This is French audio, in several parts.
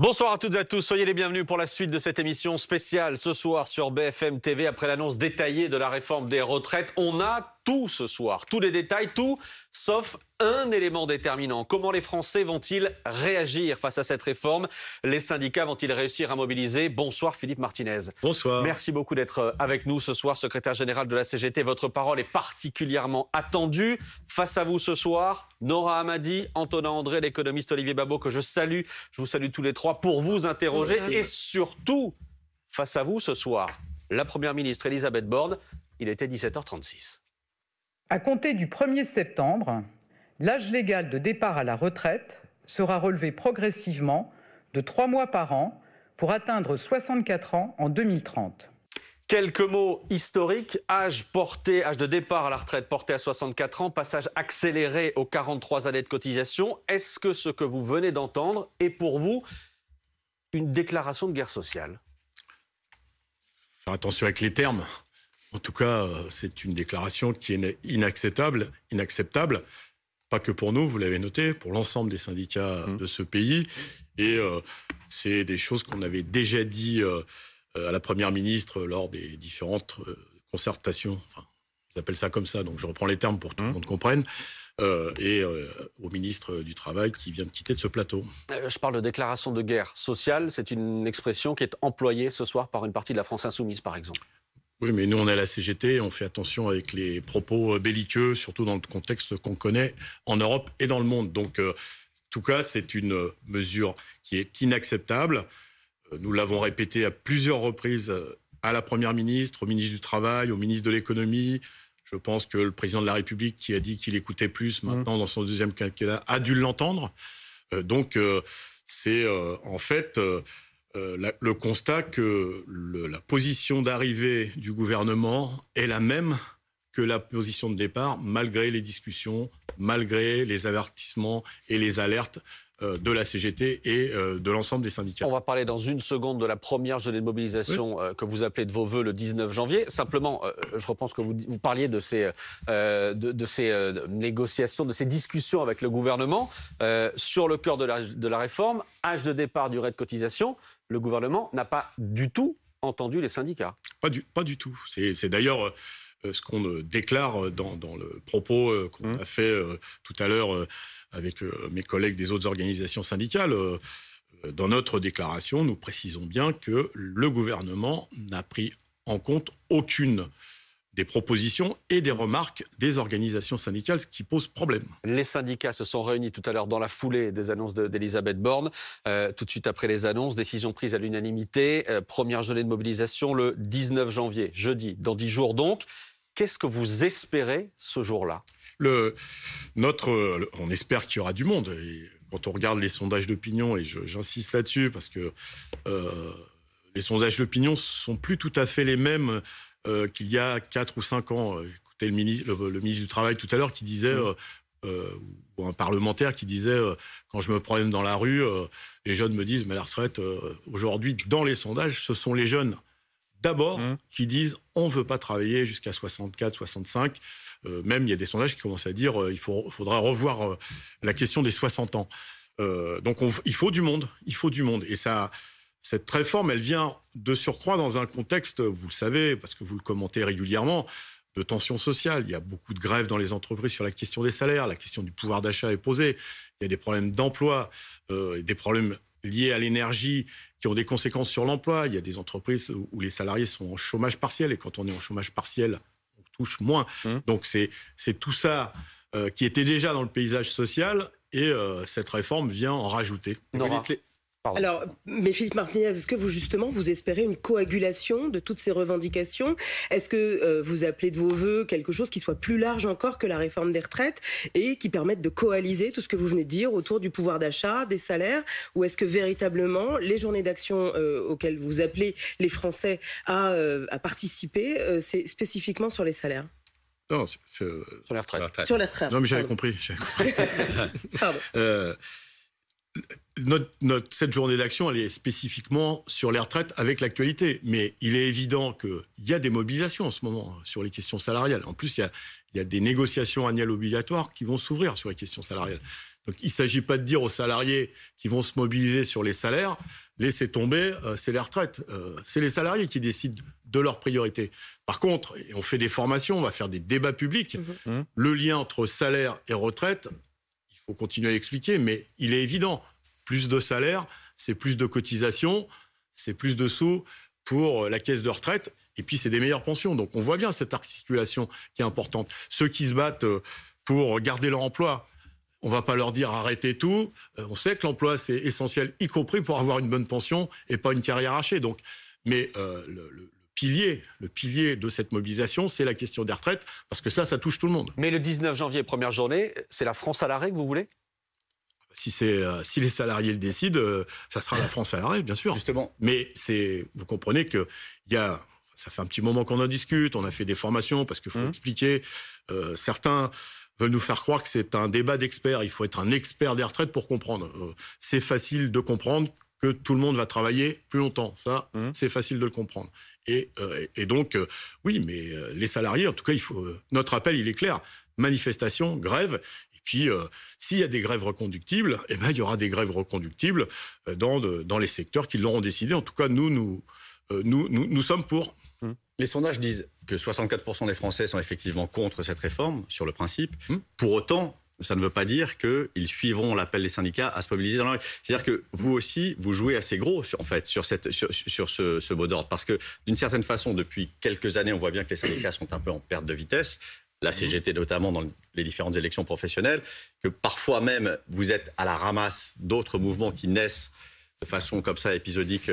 Bonsoir à toutes et à tous, soyez les bienvenus pour la suite de cette émission spéciale ce soir sur BFM TV. Après l'annonce détaillée de la réforme des retraites, on a tout ce soir, tous les détails, tout sauf un élément déterminant. Comment les Français vont-ils réagir face à cette réforme? Les syndicats vont-ils réussir à mobiliser? Bonsoir Philippe Martinez. Bonsoir. Merci beaucoup d'être avec nous ce soir, secrétaire général de la CGT. Votre parole est particulièrement attendue. Face à vous ce soir, Nora Hamadi, Antonin André, l'économiste Olivier Babot, que je salue. Je vous salue tous les trois pour vous interroger. Merci. Et surtout, face à vous ce soir, la Première ministre Elisabeth Borne. Il était 17h36. À compter du 1er septembre, l'âge légal de départ à la retraite sera relevé progressivement de 3 mois par an pour atteindre 64 ans en 2030. Quelques mots historiques. Âge de départ à la retraite porté à 64 ans, passage accéléré aux 43 années de cotisation. Est-ce que ce que vous venez d'entendre est pour vous une déclaration de guerre sociale? Faire attention avec les termes. En tout cas, c'est une déclaration qui est inacceptable, pas que pour nous, vous l'avez noté, pour l'ensemble des syndicats de ce pays. Et c'est des choses qu'on avait déjà dit à la Première ministre lors des différentes concertations. Enfin, ils appellent ça comme ça, donc je reprends les termes pour que tout le monde comprenne. Et au ministre du Travail qui vient de quitter de ce plateau. Je parle de déclaration de guerre sociale. C'est une expression qui est employée ce soir par une partie de la France insoumise, par exemple. Oui, mais nous, on est à la CGT, on fait attention avec les propos belliqueux, surtout dans le contexte qu'on connaît en Europe et dans le monde. Donc, en tout cas, c'est une mesure qui est inacceptable. Nous l'avons répété à plusieurs reprises à la Première ministre, au ministre du Travail, au ministre de l'Économie. Je pense que le président de la République, qui a dit qu'il écoutait plus maintenant dans son deuxième quinquennat, a dû l'entendre. Donc, c'est en fait... le constat que la position d'arrivée du gouvernement est la même que la position de départ, malgré les discussions, malgré les avertissements et les alertes de la CGT et de l'ensemble des syndicats. On va parler dans une seconde de la première journée de mobilisation que vous appelez de vos voeux le 19 janvier. Simplement, je repense que vous parliez de ces négociations, de ces discussions avec le gouvernement sur le cœur de la réforme, âge de départ, durée de cotisation. Le gouvernement n'a pas du tout entendu les syndicats. Pas du tout. C'est d'ailleurs ce qu'on déclare dans le propos qu'on a fait tout à l'heure avec mes collègues des autres organisations syndicales. Dans notre déclaration, nous précisons bien que le gouvernement n'a pris en compte aucune des propositions et des remarques des organisations syndicales, ce qui pose problème. Les syndicats se sont réunis tout à l'heure dans la foulée des annonces d'Elisabeth Borne. Tout de suite après les annonces, décision prise à l'unanimité. Première journée de mobilisation le 19 janvier, jeudi, dans 10 jours donc. Qu'est-ce que vous espérez ce jour-là? On espère qu'il y aura du monde. Et quand on regarde les sondages d'opinion, et j'insiste là-dessus, parce que les sondages d'opinion sont plus tout à fait les mêmes qu'il y a 4 ou 5 ans. Écoutez le ministre du Travail tout à l'heure qui disait, ou un parlementaire qui disait, quand je me promène dans la rue, les jeunes me disent, mais la retraite, aujourd'hui, dans les sondages, ce sont les jeunes d'abord qui disent, on ne veut pas travailler jusqu'à 64, 65. Même il y a des sondages qui commencent à dire, il faudra revoir la question des 60 ans. Donc il faut du monde. Et ça... Cette réforme, elle vient de surcroît dans un contexte, vous le savez, parce que vous le commentez régulièrement, de tensions sociales. Il y a beaucoup de grèves dans les entreprises sur la question des salaires, la question du pouvoir d'achat est posée. Il y a des problèmes d'emploi, des problèmes liés à l'énergie qui ont des conséquences sur l'emploi. Il y a des entreprises où les salariés sont en chômage partiel, et quand on est en chômage partiel, on touche moins. Donc c'est tout ça qui était déjà dans le paysage social, et cette réforme vient en rajouter. Nora. Alors, mais Philippe Martinez, est-ce que vous espérez une coagulation de toutes ces revendications? Est-ce que vous appelez de vos voeux quelque chose qui soit plus large encore que la réforme des retraites et qui permette de coaliser tout ce que vous venez de dire autour du pouvoir d'achat, des salaires? Ou est-ce que véritablement les journées d'action auxquelles vous appelez les Français à participer, c'est spécifiquement sur les salaires? Non, sur les retraites. Sur les retraites. Non, mais j'avais compris. Pardon. Cette journée d'action, elle est spécifiquement sur les retraites avec l'actualité. Mais il est évident qu'il y a des mobilisations en ce moment sur les questions salariales. En plus, il y a des négociations annuelles obligatoires qui vont s'ouvrir sur les questions salariales. Donc il ne s'agit pas de dire aux salariés qui vont se mobiliser sur les salaires, laissez tomber, c'est les retraites. C'est les salariés qui décident de leurs priorités. Par contre, on fait des formations, on va faire des débats publics. Le lien entre salaire et retraite, il faut continuer à l'expliquer, mais il est évident. Plus de salaire, c'est plus de cotisations, c'est plus de sous pour la caisse de retraite, et puis c'est des meilleures pensions. Donc on voit bien cette articulation qui est importante. Ceux qui se battent pour garder leur emploi, on ne va pas leur dire arrêtez tout. On sait que l'emploi, c'est essentiel, y compris pour avoir une bonne pension et pas une carrière hachée. Donc, mais le pilier de cette mobilisation, c'est la question des retraites, parce que ça touche tout le monde. Mais le 19 janvier, première journée, c'est la France à l'arrêt que vous voulez ? Si les salariés le décident, ça sera la France à l'arrêt, bien sûr. Justement. Mais vous comprenez que ça fait un petit moment qu'on en discute, on a fait des formations, parce qu'il faut expliquer. Certains veulent nous faire croire que c'est un débat d'experts. Il faut être un expert des retraites pour comprendre. C'est facile de comprendre que tout le monde va travailler plus longtemps. Ça, c'est facile de le comprendre. Et donc, oui, mais les salariés, en tout cas, notre appel, il est clair. Manifestation, grève. Et puis, s'il y a des grèves reconductibles, eh ben, il y aura des grèves reconductibles dans les secteurs qui l'auront décidé. En tout cas, nous sommes pour. Les sondages disent que 64% des Français sont effectivement contre cette réforme, sur le principe. Pour autant, ça ne veut pas dire qu'ils suivront l'appel des syndicats à se mobiliser dans la rue. C'est-à-dire que vous aussi, vous jouez assez gros sur ce mot d'ordre. Parce que d'une certaine façon, depuis quelques années, on voit bien que les syndicats sont un peu en perte de vitesse. La CGT notamment dans les différentes élections professionnelles, que parfois même vous êtes à la ramasse d'autres mouvements qui naissent de façon comme ça épisodique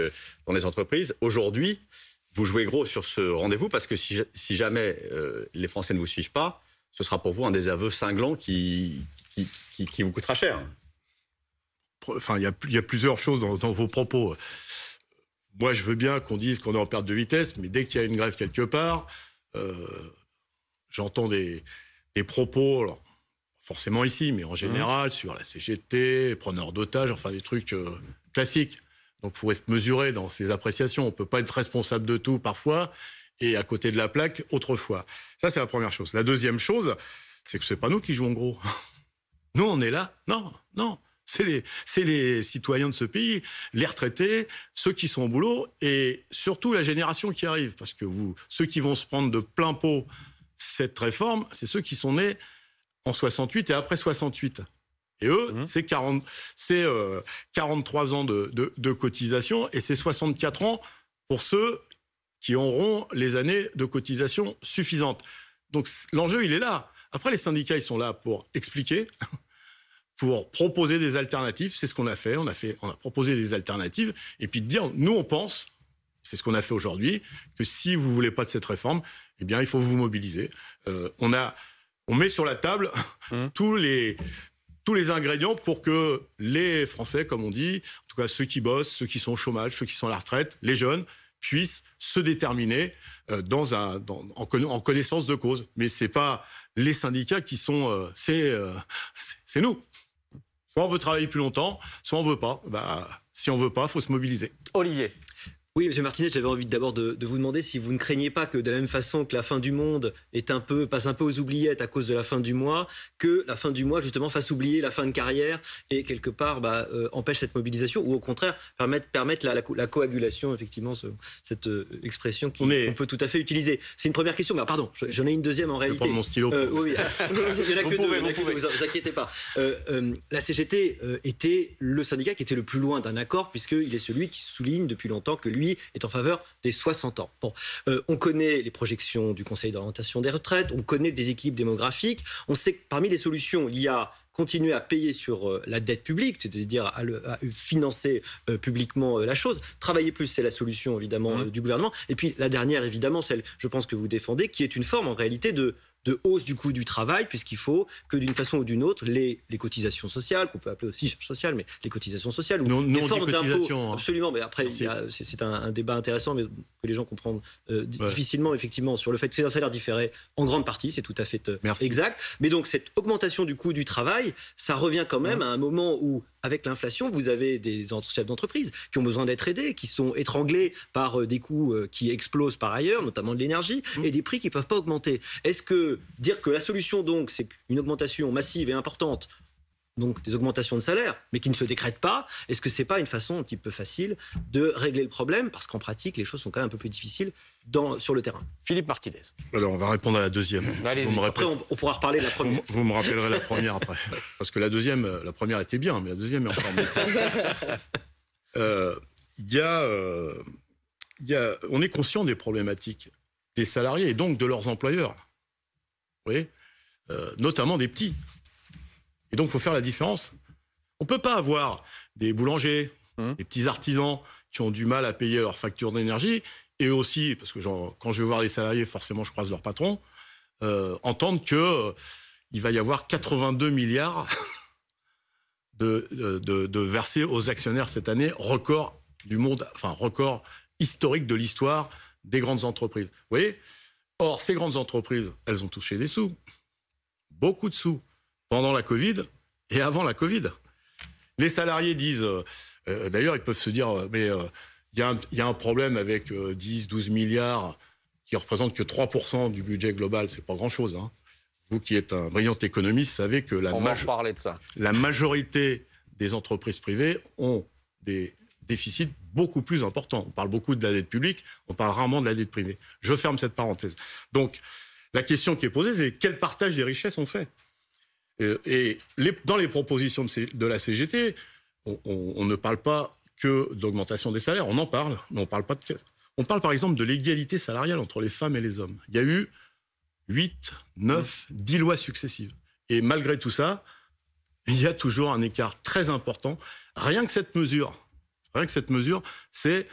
dans les entreprises. Aujourd'hui, vous jouez gros sur ce rendez-vous parce que si jamais les Français ne vous suivent pas, ce sera pour vous un désaveu cinglant qui vous coûtera cher. Enfin, il y a plusieurs choses dans vos propos. Moi, je veux bien qu'on dise qu'on est en perte de vitesse, mais dès qu'il y a une grève quelque part, j'entends des propos, alors, forcément ici, mais en général, sur la CGT, preneurs d'otages, enfin des trucs classiques. Donc, il faut être mesuré dans ces appréciations. On ne peut pas être responsable de tout parfois et à côté de la plaque autrefois. Ça, c'est la première chose. La deuxième chose, c'est que ce n'est pas nous qui jouons gros. Nous, on est là. Non. C'est les citoyens de ce pays, les retraités, ceux qui sont au boulot et surtout la génération qui arrive. Parce que ceux qui vont se prendre de plein pot cette réforme, c'est ceux qui sont nés en 68 et après 68. Et eux, c'est 43 ans de cotisation et c'est 64 ans pour ceux qui auront les années de cotisation suffisantes. Donc l'enjeu, il est là. Après, les syndicats, ils sont là pour expliquer, pour proposer des alternatives. C'est ce qu'on a fait. On a proposé des alternatives et puis de dire, nous, on pense, c'est ce qu'on a fait aujourd'hui, que si vous ne voulez pas de cette réforme, eh bien, il faut vous mobiliser. On met sur la table tous les ingrédients pour que les Français, comme on dit, en tout cas ceux qui bossent, ceux qui sont au chômage, ceux qui sont à la retraite, les jeunes, puissent se déterminer en connaissance de cause. Mais ce n'est pas les syndicats qui sont... c'est nous. Soit on veut travailler plus longtemps, soit on ne veut pas. Si on ne veut pas, il faut se mobiliser. Olivier. Oui, M. Martinez, j'avais envie d'abord de vous demander si vous ne craignez pas que de la même façon que la fin du monde passe un peu aux oubliettes à cause de la fin du mois, que la fin du mois justement fasse oublier la fin de carrière et quelque part empêche cette mobilisation ou au contraire permettre la coagulation, effectivement, cette expression qu'on peut tout à fait utiliser. C'est une première question, mais pardon, j'en ai une deuxième en réalité. Je vais prendre mon stylo. Oui, il y en a que deux, vous inquiétez pas. La CGT était le syndicat qui était le plus loin d'un accord puisqu'il est celui qui souligne depuis longtemps que lui est en faveur des 60 ans. Bon, on connaît les projections du Conseil d'orientation des retraites, on connaît le déséquilibre démographique, on sait que parmi les solutions, il y a continuer à payer sur la dette publique, c'est-à-dire à financer publiquement la chose. Travailler plus, c'est la solution évidemment du gouvernement. Et puis la dernière, évidemment, celle, je pense, que vous défendez, qui est une forme en réalité de hausse du coût du travail, puisqu'il faut que d'une façon ou d'une autre, les cotisations sociales, qu'on peut appeler aussi charges sociales, mais les cotisations sociales, ou les formes d'impôts, absolument, mais après, c'est un débat intéressant, mais que les gens comprennent difficilement, effectivement, sur le fait que c'est un salaire différé, en grande partie, c'est tout à fait exact. Mais donc, cette augmentation du coût du travail, ça revient quand même à un moment où, avec l'inflation, vous avez des chefs d'entreprise qui ont besoin d'être aidés, qui sont étranglés par des coûts qui explosent par ailleurs, notamment de l'énergie, et des prix qui ne peuvent pas augmenter. Est-ce que dire que la solution, donc, c'est une augmentation massive et importante donc des augmentations de salaire, mais qui ne se décrètent pas, est-ce que c'est pas une façon un petit peu facile de régler le problème? Parce qu'en pratique, les choses sont quand même un peu plus difficiles sur le terrain. Philippe Martinez. Alors, on va répondre à la deuxième. Après, on pourra reparler de la première. Vous me rappellerez la première après. Parce que la première était bien, mais la deuxième est encore mieux. On est conscient des problématiques des salariés et donc de leurs employeurs. Vous voyez, notamment des petits. Et donc, il faut faire la différence. On ne peut pas avoir des boulangers, des petits artisans qui ont du mal à payer leurs factures d'énergie, et aussi, parce que quand je vais voir les salariés, forcément, je croise leur patron, entendre qu'il va y avoir 82 milliards de versés aux actionnaires cette année, record du monde, enfin, record historique de l'histoire des grandes entreprises. Vous voyez ? Or, ces grandes entreprises, elles ont touché des sous. Beaucoup de sous. Pendant la Covid et avant la Covid. Les salariés disent, d'ailleurs, ils peuvent se dire, mais il y a un problème avec 10, 12 milliards qui représentent que 3% du budget global, c'est pas grand-chose. Hein. Vous qui êtes un brillant économiste savez que On va parler de ça. La majorité des entreprises privées ont des déficits beaucoup plus importants. On parle beaucoup de la dette publique, on parle rarement de la dette privée. Je ferme cette parenthèse. Donc, la question qui est posée, c'est quel partage des richesses on fait ? Et dans les propositions de la CGT, on ne parle pas que d'augmentation des salaires, on en parle, mais on parle pas de... On parle par exemple de l'égalité salariale entre les femmes et les hommes. Il y a eu 8, 9, 10 lois successives. Et malgré tout ça, il y a toujours un écart très important. Rien que cette mesure, c'est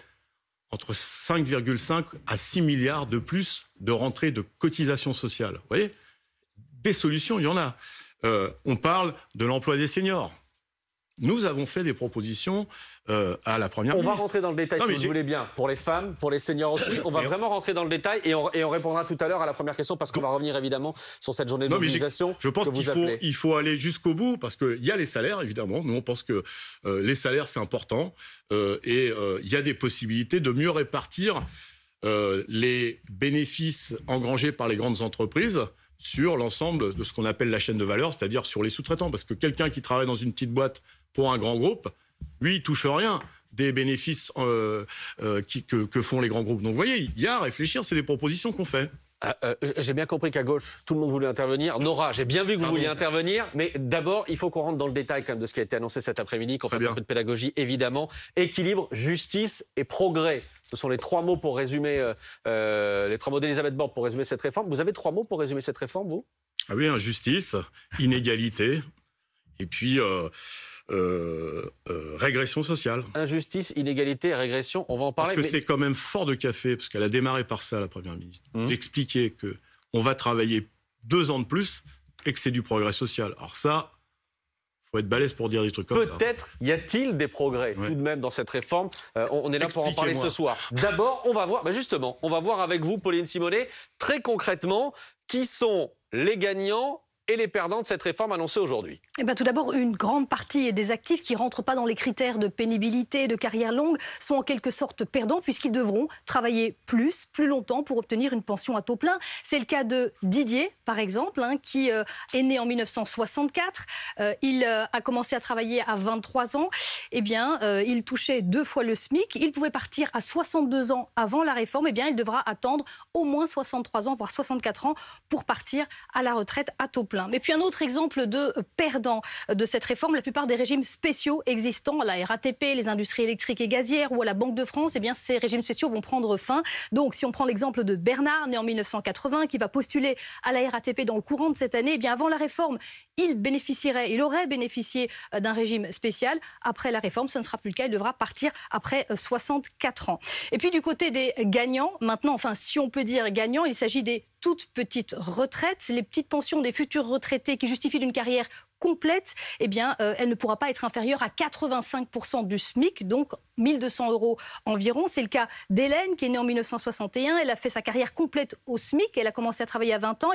entre 5,5 à 6 milliards de plus de rentrées de cotisations sociales. Vous voyez ? Des solutions, il y en a. On parle de l'emploi des seniors. Nous avons fait des propositions à la première ministre. On va rentrer dans le détail, si vous voulez bien, pour les femmes, pour les seniors aussi. On va vraiment rentrer dans le détail et on répondra tout à l'heure à la première question parce qu'on va revenir évidemment sur cette journée de mobilisation. Je pense qu'il faut aller jusqu'au bout parce qu'il y a les salaires, évidemment. Nous, on pense que les salaires, c'est important. Et il y a des possibilités de mieux répartir les bénéfices engrangés par les grandes entreprises sur l'ensemble de ce qu'on appelle la chaîne de valeur, c'est-à-dire sur les sous-traitants. Parce que quelqu'un qui travaille dans une petite boîte pour un grand groupe, lui, il touche rien des bénéfices que font les grands groupes. Donc, vous voyez, il y a à réfléchir, c'est des propositions qu'on fait. J'ai bien compris qu'à gauche, tout le monde voulait intervenir. Nora, j'ai bien vu que vous vouliez intervenir, mais d'abord, il faut qu'on rentre dans le détail quand même de ce qui a été annoncé cet après-midi, qu'on fasse un peu de pédagogie, évidemment. Équilibre, justice et progrès. Ce sont les trois mots pour résumer, les trois mots d'Elisabeth Borne pour résumer cette réforme. Vous avez 3 mots pour résumer cette réforme, vous ? Ah oui, injustice, inégalité, et puis régression sociale. Injustice, inégalité, régression, on va en parler. Parce que c'est quand même fort de café, parce qu'elle a démarré par ça, la Première ministre, d'expliquer qu'on va travailler 2 ans de plus et que c'est du progrès social. Alors ça, il faut être balèze pour dire des trucs comme ça. Peut-être y a-t-il des progrès tout de même dans cette réforme. On est là pour en parler ce soir. D'abord, on va voir, justement, on va voir avec vous, Pauline Simonet, très concrètement, qui sont les gagnants et les perdants de cette réforme annoncée aujourd'hui. Tout d'abord, une grande partie des actifs qui ne rentrent pas dans les critères de pénibilité, de carrière longue, sont en quelque sorte perdants puisqu'ils devront travailler plus longtemps pour obtenir une pension à taux plein. C'est le cas de Didier, par exemple, qui est né en 1964. Il a commencé à travailler à 23 ans. Il touchait 2 fois le SMIC. Il pouvait partir à 62 ans avant la réforme. Il devra attendre au moins 63 ans, voire 64 ans, pour partir à la retraite à taux plein. Mais puis un autre exemple de perdant de cette réforme, la plupart des régimes spéciaux existants, à la RATP, les industries électriques et gazières ou à la Banque de France, ces régimes spéciaux vont prendre fin. Donc si on prend l'exemple de Bernard, né en 1980, qui va postuler à la RATP dans le courant de cette année, avant la réforme, il aurait bénéficié d'un régime spécial. Après la réforme, ce ne sera plus le cas, il devra partir après 64 ans. Et puis du côté des gagnants, maintenant, si on peut dire gagnants, il s'agit des toutes petites retraites, les petites pensions des futurs retraités qui justifient d'une carrière complète, elle ne pourra pas être inférieure à 85% du SMIC, donc 1 200 € environ. C'est le cas d'Hélène, qui est née en 1961. Elle a fait sa carrière complète au SMIC. Elle a commencé à travailler à 20 ans.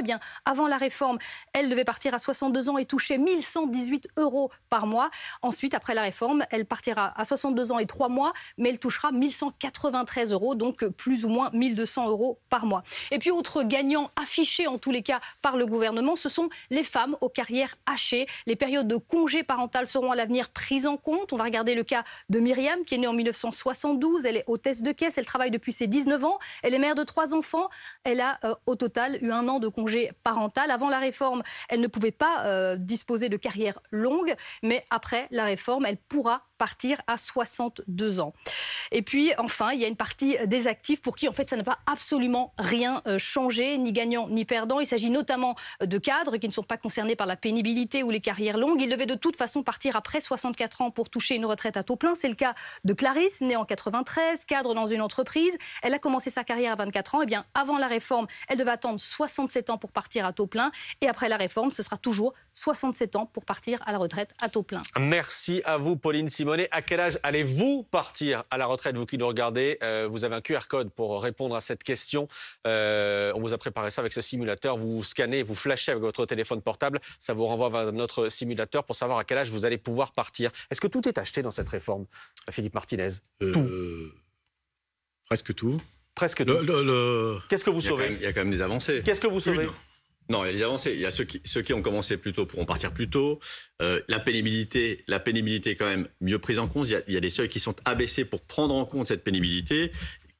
Avant la réforme, elle devait partir à 62 ans et toucher 1 118 € par mois. Ensuite, après la réforme, elle partira à 62 ans et 3 mois, mais elle touchera 1 193 €, donc plus ou moins 1 200 € par mois. Et puis, autre gagnant affiché, en tous les cas, par le gouvernement, ce sont les femmes aux carrières hachées. Les périodes de congé parental seront à l'avenir prises en compte. On va regarder le cas de Myriam, qui est née en 1972. Elle est hôtesse de caisse, elle travaille depuis ses 19 ans. Elle est mère de 3 enfants. Elle a au total eu 1 an de congé parental. Avant la réforme, elle ne pouvait pas disposer de carrière longue, mais après la réforme, elle pourra partir à 62 ans. Et puis, enfin, il y a une partie des actifs pour qui, en fait, ça n'a pas absolument rien changé, ni gagnant ni perdant. Il s'agit notamment de cadres qui ne sont pas concernés par la pénibilité ou les carrières longues. Ils devaient de toute façon partir après 64 ans pour toucher une retraite à taux plein. C'est le cas de Clarisse, née en 93, cadre dans une entreprise. Elle a commencé sa carrière à 24 ans. Eh bien, avant la réforme, elle devait attendre 67 ans pour partir à taux plein. Et après la réforme, ce sera toujours 67 ans pour partir à la retraite à taux plein. Merci à vous, Pauline Simonet. À quel âge allez-vous partir à la retraite, vous qui nous regardez? Vous avez un QR code pour répondre à cette question. On vous a préparé ça avec ce simulateur. Vous scannez, vous flashez avec votre téléphone portable. Ça vous renvoie vers notre simulateur pour savoir à quel âge vous allez pouvoir partir. Est-ce que tout est acheté dans cette réforme, Philippe Martinez? Tout. Presque tout. Presque tout. Qu'est-ce que vous sauvez? Il y a quand même des avancées. Qu'est-ce que vous sauvez? Non, il y a des avancées. Il y a ceux qui ont commencé plus tôt pourront partir plus tôt. La pénibilité est quand même mieux prise en compte. Il y a des seuils qui sont abaissés pour prendre en compte cette pénibilité.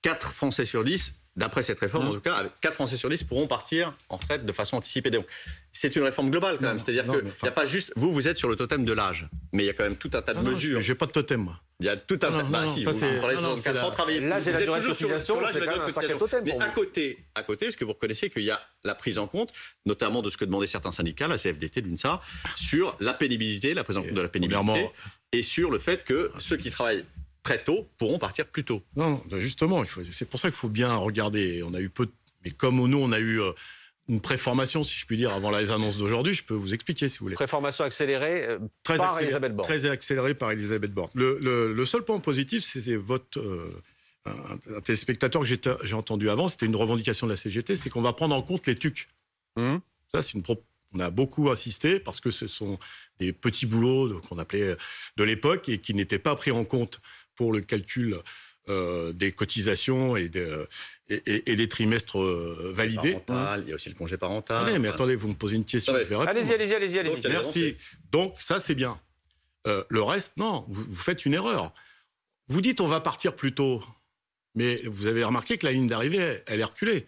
4 Français sur 10, d'après cette réforme en tout cas, 4 Français sur 10 pourront partir en retraite de façon anticipée. Donc, c'est une réforme globale quand même. C'est-à-dire qu'il n'y a pas juste... Vous êtes sur le totem de l'âge. Mais il y a quand même tout un tas de mesures. J'ai pas de totem, moi. Il y a tout un tas... Si, ça c'est... Là, j'ai la durée de cotisation, c'est quand même un sacré totem. Mais à côté, est-ce que vous reconnaissez qu'il y a la prise en compte, notamment de ce que demandaient certains syndicats, la CFDT d'une ça, sur la pénibilité, la prise en compte de la pénibilité, et sur le fait que ceux qui travaillent très tôt pourront partir plus tôt. Non, justement, c'est pour ça qu'il faut bien regarder. On a eu mais comme nous, on a eu une préformation, si je puis dire, avant les annonces d'aujourd'hui, je peux vous expliquer si vous voulez. Préformation accélérée par Elisabeth Borne. Très accélérée par Elisabeth Borne. Le seul point positif, c'était un téléspectateur que j'ai entendu avant, c'était une revendication de la CGT, c'est qu'on va prendre en compte les TUC. Ça, on a beaucoup insisté parce que ce sont des petits boulots qu'on appelait de l'époque et qui n'étaient pas pris en compte pour le calcul des cotisations et des trimestres validés. Il y a aussi le congé parental. Mais attendez, vous me posez une question, je vais répondre. Allez-y. Merci. Donc ça, c'est bien. Le reste, non, vous faites une erreur. Vous dites on va partir plus tôt, mais vous avez remarqué que la ligne d'arrivée, elle est reculée.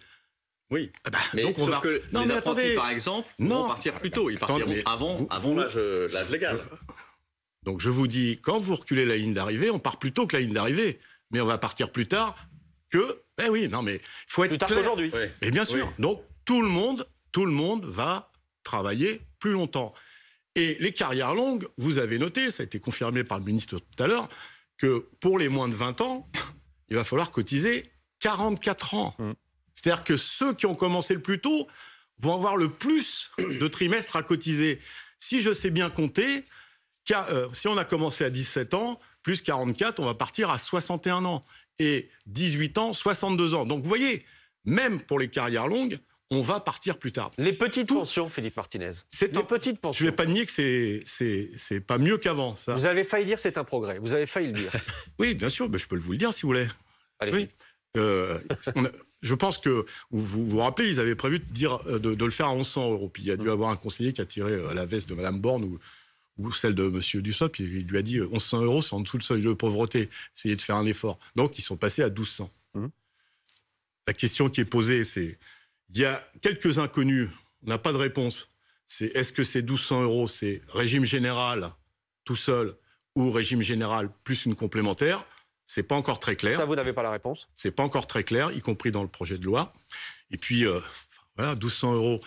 Oui, mais donc sauf que les apprentis, par exemple, vont partir plus tôt. Ils partiront avant l'âge légal. Donc je vous dis, quand vous reculez la ligne d'arrivée, on part plus tôt que la ligne d'arrivée. Mais on va partir plus tard que... il faut être plus tard clair. qu'aujourd'hui. Oui. Et bien sûr. Oui. Donc tout le monde va travailler plus longtemps. Et les carrières longues, vous avez noté, ça a été confirmé par le ministre tout à l'heure, que pour les moins de 20 ans, il va falloir cotiser 44 ans. C'est-à-dire que ceux qui ont commencé le plus tôt vont avoir le plus de trimestres à cotiser. Si je sais bien compter, si on a commencé à 17 ans, plus 44, on va partir à 61 ans. Et 18 ans, 62 ans. Donc vous voyez, même pour les carrières longues, on va partir plus tard. Les petites pensions, Philippe Martinez. Petites pensions. Je ne vais pas nier que c'est pas mieux qu'avant. Ça. Vous avez failli dire c'est un progrès. Vous avez failli le dire. Oui, bien sûr. Je peux vous le dire si vous voulez. Allez. Oui. Je pense que vous vous rappelez, ils avaient prévu de le faire à 1100 €. Puis il y a dû avoir un conseiller qui a tiré la veste de Mme Borne ou celle de M. Dussopt, puis il lui a dit 1100 €, c'est en dessous du seuil de pauvreté. Essayez de faire un effort. Donc ils sont passés à 1200. La question qui est posée, c'est il y a quelques inconnus, on n'a pas de réponse. C'est est-ce que ces 1200 €, c'est régime général tout seul ou régime général plus une complémentaire? C'est pas encore très clair. Ça, vous n'avez pas la réponse? C'est pas encore très clair, y compris dans le projet de loi. Et puis, 1200 €.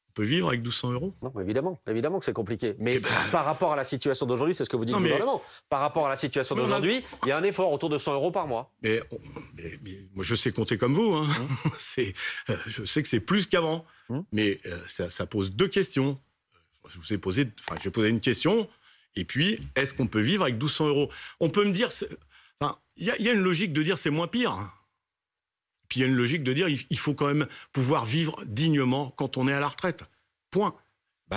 On peut vivre avec 1200 €? Non, évidemment que c'est compliqué. Mais par rapport à la situation d'aujourd'hui, c'est ce que vous dites le gouvernement. Par rapport à la situation d'aujourd'hui, il y a un effort autour de 100 € par mois. Mais moi, je sais compter comme vous. Hein. Je sais que c'est plus qu'avant. Mais ça pose deux questions. J'ai posé une question. Et puis, est-ce qu'on peut vivre avec 1200 €? On peut me dire... Il y a une logique de dire c'est moins pire. Puis il y a une logique de dire il faut quand même pouvoir vivre dignement quand on est à la retraite. Point.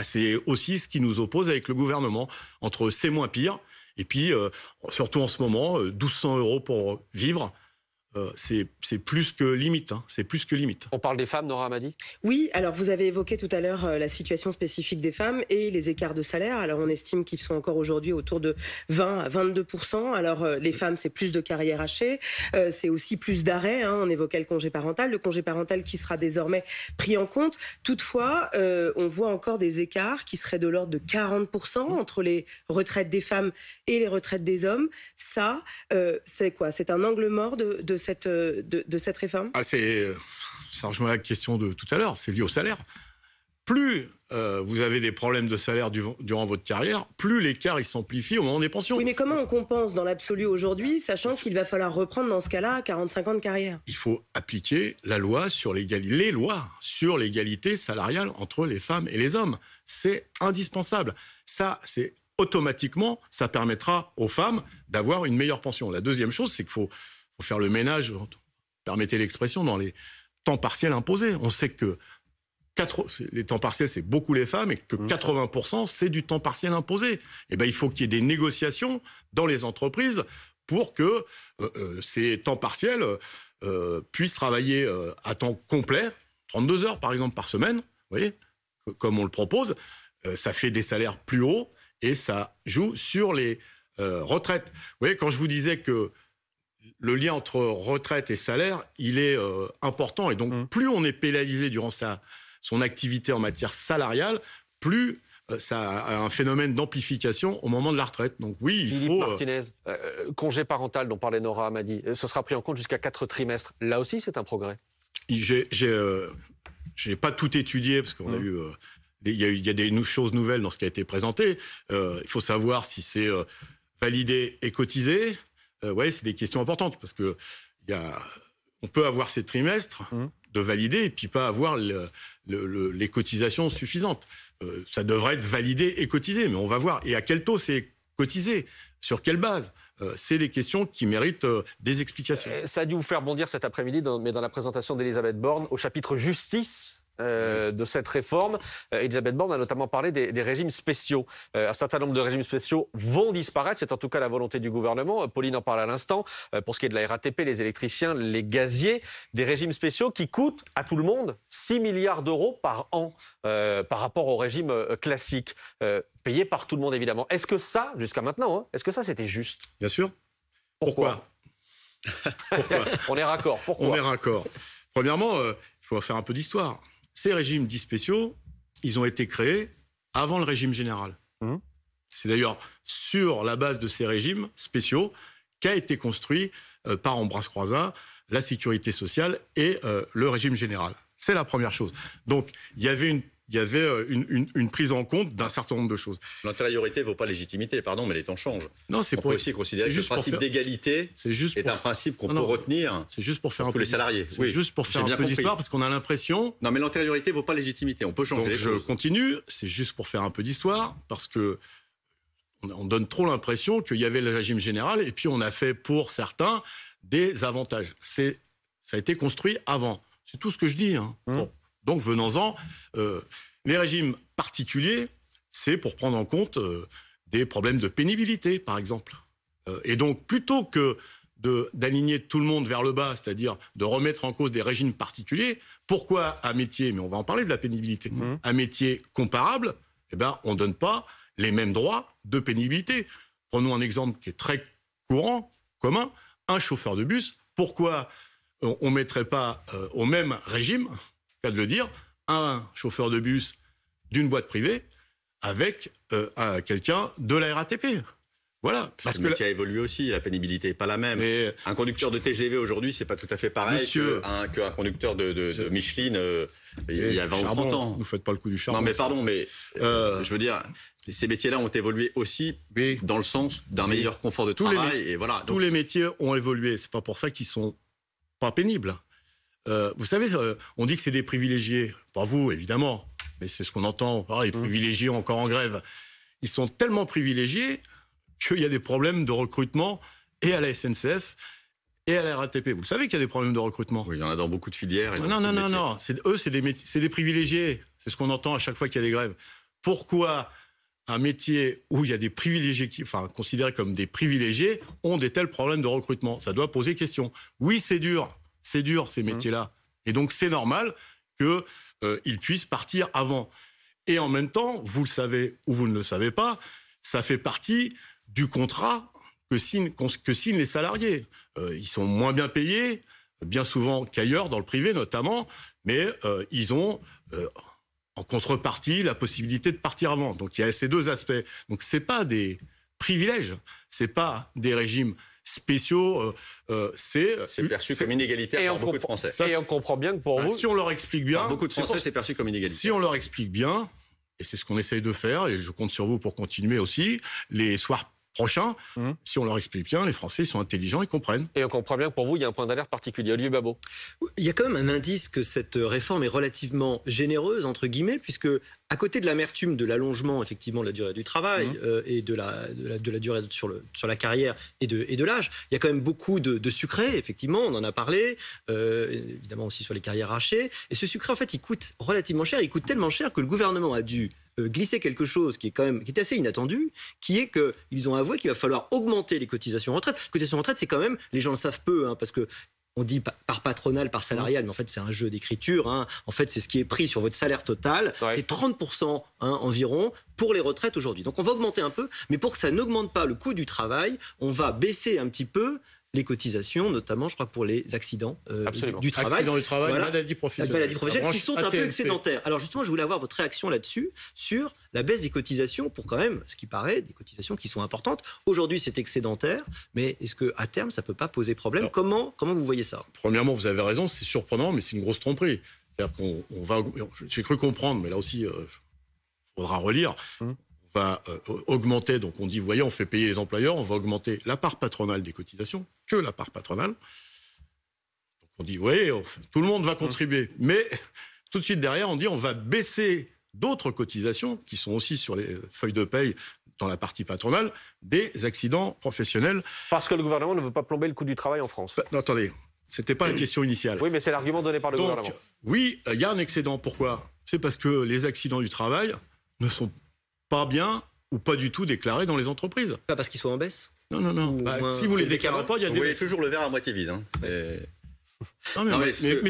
C'est aussi ce qui nous oppose avec le gouvernement. Entre c'est moins pire et puis, surtout en ce moment, 1200 € pour vivre. c'est plus que limite. C'est plus que limite. On parle des femmes, Nora Hamadi ? Oui, alors vous avez évoqué tout à l'heure la situation spécifique des femmes et les écarts de salaire. Alors on estime qu'ils sont encore aujourd'hui autour de 20 à 22%. Alors les femmes, c'est plus de carrière hachée, c'est aussi plus d'arrêts. On évoquait le congé parental qui sera désormais pris en compte. Toutefois, on voit encore des écarts qui seraient de l'ordre de 40% entre les retraites des femmes et les retraites des hommes. Ça, c'est quoi ? C'est un angle mort de cette réforme ? Ça rejoint la question de tout à l'heure, c'est lié au salaire. Plus vous avez des problèmes de salaire durant votre carrière, plus l'écart il s'amplifie au moment des pensions. Oui, mais comment on compense dans l'absolu aujourd'hui, sachant qu'il va falloir reprendre dans ce cas-là 45 ans de carrière ? Il faut appliquer les lois sur l'égalité salariale entre les femmes et les hommes. C'est indispensable. Ça, c'est automatiquement, ça permettra aux femmes d'avoir une meilleure pension. La deuxième chose, c'est qu'il faut faire le ménage, permettez l'expression, dans les temps partiels imposés. On sait que les temps partiels, c'est beaucoup les femmes et que 80%, c'est du temps partiel imposé. Et ben, il faut qu'il y ait des négociations dans les entreprises pour que ces temps partiels puissent travailler à temps complet, 32 heures par exemple par semaine, vous voyez, comme on le propose. Ça fait des salaires plus hauts et ça joue sur les retraites. Vous voyez, quand je vous disais que le lien entre retraite et salaire, il est important. Et donc, plus on est pénalisé durant son activité en matière salariale, plus ça a un phénomène d'amplification au moment de la retraite. Donc oui, Philippe Martinez, congé parental dont parlait Nora Hamadi, ce sera pris en compte jusqu'à 4 trimestres. Là aussi, c'est un progrès. J'ai pas tout étudié parce qu'on a eu... Il y a des choses nouvelles dans ce qui a été présenté. Il faut savoir si c'est validé et cotisé. Ouais, c'est des questions importantes parce que on peut avoir ces trimestres de valider et puis pas avoir les cotisations suffisantes. Ça devrait être validé et cotisé, mais on va voir. Et à quel taux c'est cotisé ? Sur quelle base ? C'est des questions qui méritent des explications. Ça a dû vous faire bondir cet après-midi, mais dans la présentation d'Elisabeth Borne, au chapitre justice de cette réforme. Elisabeth Borne a notamment parlé des régimes spéciaux. Un certain nombre de régimes spéciaux vont disparaître, c'est en tout cas la volonté du gouvernement. Pauline en parle à l'instant. Pour ce qui est de la RATP, les électriciens, les gaziers, des régimes spéciaux qui coûtent à tout le monde 6 milliards d'euros par an par rapport au régime classique, payé par tout le monde évidemment. Est-ce que ça, jusqu'à maintenant, est-ce que ça c'était juste ? Bien sûr. Pourquoi ? On est raccord. Pourquoi ? On est raccord. Premièrement, il faut faire un peu d'histoire. Ces régimes dits spéciaux, ils ont été créés avant le régime général. C'est d'ailleurs sur la base de ces régimes spéciaux qu'a été construit par Ambroise Croizat la sécurité sociale et le régime général. C'est la première chose. Donc, il y avait une prise en compte d'un certain nombre de choses. L'antériorité ne vaut pas légitimité, pardon, mais les temps changent. Non, on peut aussi considérer que le principe d'égalité est un principe qu'on peut retenir. C'est juste pour faire un peu les salariés. C'est juste pour faire un peu d'histoire parce qu'on a l'impression. Non, mais l'antériorité ne vaut pas légitimité. On peut changer les choses. Je continue. C'est juste pour faire un peu d'histoire parce que on donne trop l'impression qu'il y avait le régime général et puis on a fait pour certains des avantages. Ça a été construit avant. C'est tout ce que je dis. Bon. Donc, venons-en. Les régimes particuliers, c'est pour prendre en compte des problèmes de pénibilité, par exemple. Et donc, plutôt que d'aligner tout le monde vers le bas, c'est-à-dire de remettre en cause des régimes particuliers, pourquoi un métier, mais on va en parler de la pénibilité, un métier comparable, on ne donne pas les mêmes droits de pénibilité. Prenons un exemple qui est très courant, commun, un chauffeur de bus. Pourquoi on ne mettrait pas au même régime, cas de le dire, un chauffeur de bus d'une boîte privée avec quelqu'un de la RATP. Voilà. Parce que le métier a évolué aussi, la pénibilité n'est pas la même. Mais un conducteur de TGV aujourd'hui, c'est pas tout à fait pareil qu'un conducteur de Michelin il y a 20 ou 30 ans. Vous ne faites pas le coup du charbon. Non, mais pardon, mais je veux dire, ces métiers-là ont évolué aussi dans le sens d'un meilleur confort de travail. Et voilà. Tous les métiers ont évolué. C'est pas pour ça qu'ils sont pas pénibles. Vous savez, on dit que c'est des privilégiés. Pas vous, évidemment, mais c'est ce qu'on entend. Les privilégiés encore en grève. Ils sont tellement privilégiés qu'il y a des problèmes de recrutement et à la SNCF et à la RATP. Vous le savez qu'il y a des problèmes de recrutement. Oui, il y en a dans beaucoup de filières. Non. C'est des privilégiés. C'est ce qu'on entend à chaque fois qu'il y a des grèves. Pourquoi un métier où il y a des privilégiés, considérés comme des privilégiés, ont des tels problèmes de recrutement. Ça doit poser question. Oui, c'est dur ces métiers-là. Et donc c'est normal qu'ils puissent partir avant. Et en même temps, vous le savez ou vous ne le savez pas, ça fait partie du contrat que signent les salariés. Ils sont moins bien payés, bien souvent qu'ailleurs, dans le privé notamment, mais ils ont en contrepartie la possibilité de partir avant. Donc il y a ces deux aspects. Donc c'est pas des privilèges, c'est pas des régimes spéciaux, c'est perçu comme inégalitaire par beaucoup de Français. Et on comprend bien que pour vous... Si on leur explique bien... Par beaucoup de Français, c'est perçu comme inégalitaire. Si on leur explique bien, et c'est ce qu'on essaye de faire, et je compte sur vous pour continuer aussi, les soirs prochains, si on leur explique bien, les Français sont intelligents, ils comprennent. Et on comprend bien que pour vous, il y a un point d'alerte particulier. Olivier Babot. Il y a quand même un indice que cette réforme est relativement généreuse, entre guillemets, puisque à côté de l'amertume de l'allongement, effectivement, de la durée du travail et de la durée sur la carrière et de l'âge, il y a quand même beaucoup de sucré, effectivement, on en a parlé, évidemment aussi sur les carrières hachées. Et ce sucré, en fait, il coûte relativement cher. Il coûte tellement cher que le gouvernement a dû glisser quelque chose qui est assez inattendu, qui est qu'ils ont avoué qu'il va falloir augmenter les cotisations retraite. Les cotisations retraite, c'est quand même, les gens le savent peu, parce que on dit par patronal, par salarial, mais en fait c'est un jeu d'écriture. En fait, c'est ce qui est pris sur votre salaire total. Ouais. C'est 30% environ pour les retraites aujourd'hui. Donc on va augmenter un peu, mais pour que ça n'augmente pas le coût du travail, on va baisser un petit peu les cotisations, notamment, je crois, pour les accidents du travail. Accidents du travail, voilà. Maladies professionnelles. Qui sont un peu excédentaires. Alors justement, je voulais avoir votre réaction là-dessus, sur la baisse des cotisations, pour quand même, ce qui paraît, des cotisations qui sont importantes. Aujourd'hui, c'est excédentaire, mais est-ce qu'à terme, ça ne peut pas poser problème? Alors, comment vous voyez ça? Premièrement, vous avez raison, c'est surprenant, mais c'est une grosse tromperie. C'est-à-dire qu'on va... J'ai cru comprendre, mais là aussi, il faudra relire. On va augmenter, donc on dit, voyez, on fait payer les employeurs, on va augmenter la part patronale des cotisations, que la part patronale. Donc on dit, oui, tout le monde va contribuer. Mais tout de suite derrière, on dit, on va baisser d'autres cotisations, qui sont aussi sur les feuilles de paye dans la partie patronale, des accidents professionnels. Parce que le gouvernement ne veut pas plomber le coût du travail en France. Non, attendez, c'était pas la question initiale. Oui, mais c'est l'argument donné par le gouvernement. Oui, il y a un excédent. Pourquoi? C'est parce que les accidents du travail ne sont pas bien ou pas du tout déclarés dans les entreprises. Pas parce qu'ils sont en baisse? Non. Si vous les déclarez pas, il y a des... Vous voyez toujours le verre à moitié vide. Mais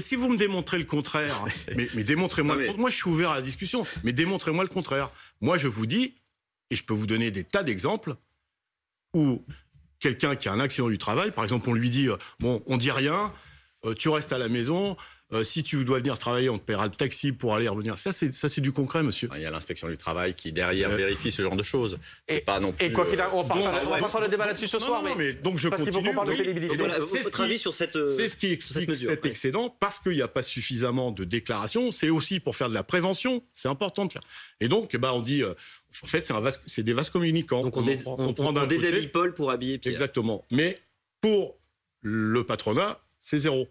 si vous me démontrez le contraire, mais démontrez-moi... Moi, je suis ouvert à la discussion, mais démontrez-moi le contraire. Moi, je vous dis, et je peux vous donner des tas d'exemples, où quelqu'un qui a un accident du travail, par exemple, on lui dit, bon, on dit rien, tu restes à la maison... si tu dois venir travailler, on te paiera le taxi pour aller et revenir. Ça, c'est du concret, monsieur. Il y a l'inspection du travail qui, derrière, vérifie ce genre de choses. Et pas non plus... Et quoi qu'il arrive, on va pas faire le débat là-dessus ce soir. Mais donc je continue. Votre avis sur cette mesure. C'est ce qui explique cet excédent, parce qu'il n'y a pas suffisamment de déclarations. C'est aussi pour faire de la prévention. C'est important de faire. Et donc, on dit... En fait, c'est des vases communicants. Donc on déshabille Paul pour habiller Pierre. Exactement. Mais pour le patronat, c'est zéro.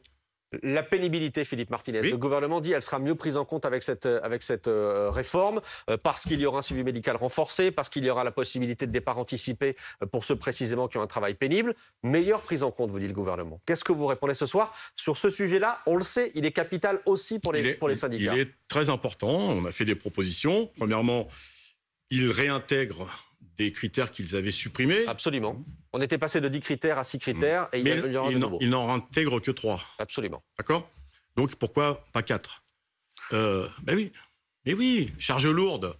La pénibilité, Philippe Martinez. Oui. Le gouvernement dit qu'elle sera mieux prise en compte avec cette réforme, parce qu'il y aura un suivi médical renforcé, parce qu'il y aura la possibilité de départ anticipé pour ceux précisément qui ont un travail pénible. Meilleure prise en compte, vous dit le gouvernement. Qu'est-ce que vous répondez ce soir sur ce sujet-là? On le sait, il est capital aussi pour les syndicats. Il est très important. On a fait des propositions. Premièrement, il réintègre des critères qu'ils avaient supprimés. Absolument. On était passé de 10 critères à 6 critères et il y aura de nouveau. Il n'en intègre que 3. Absolument. D'accord? Donc pourquoi pas 4? Oui. Mais oui, charge lourde.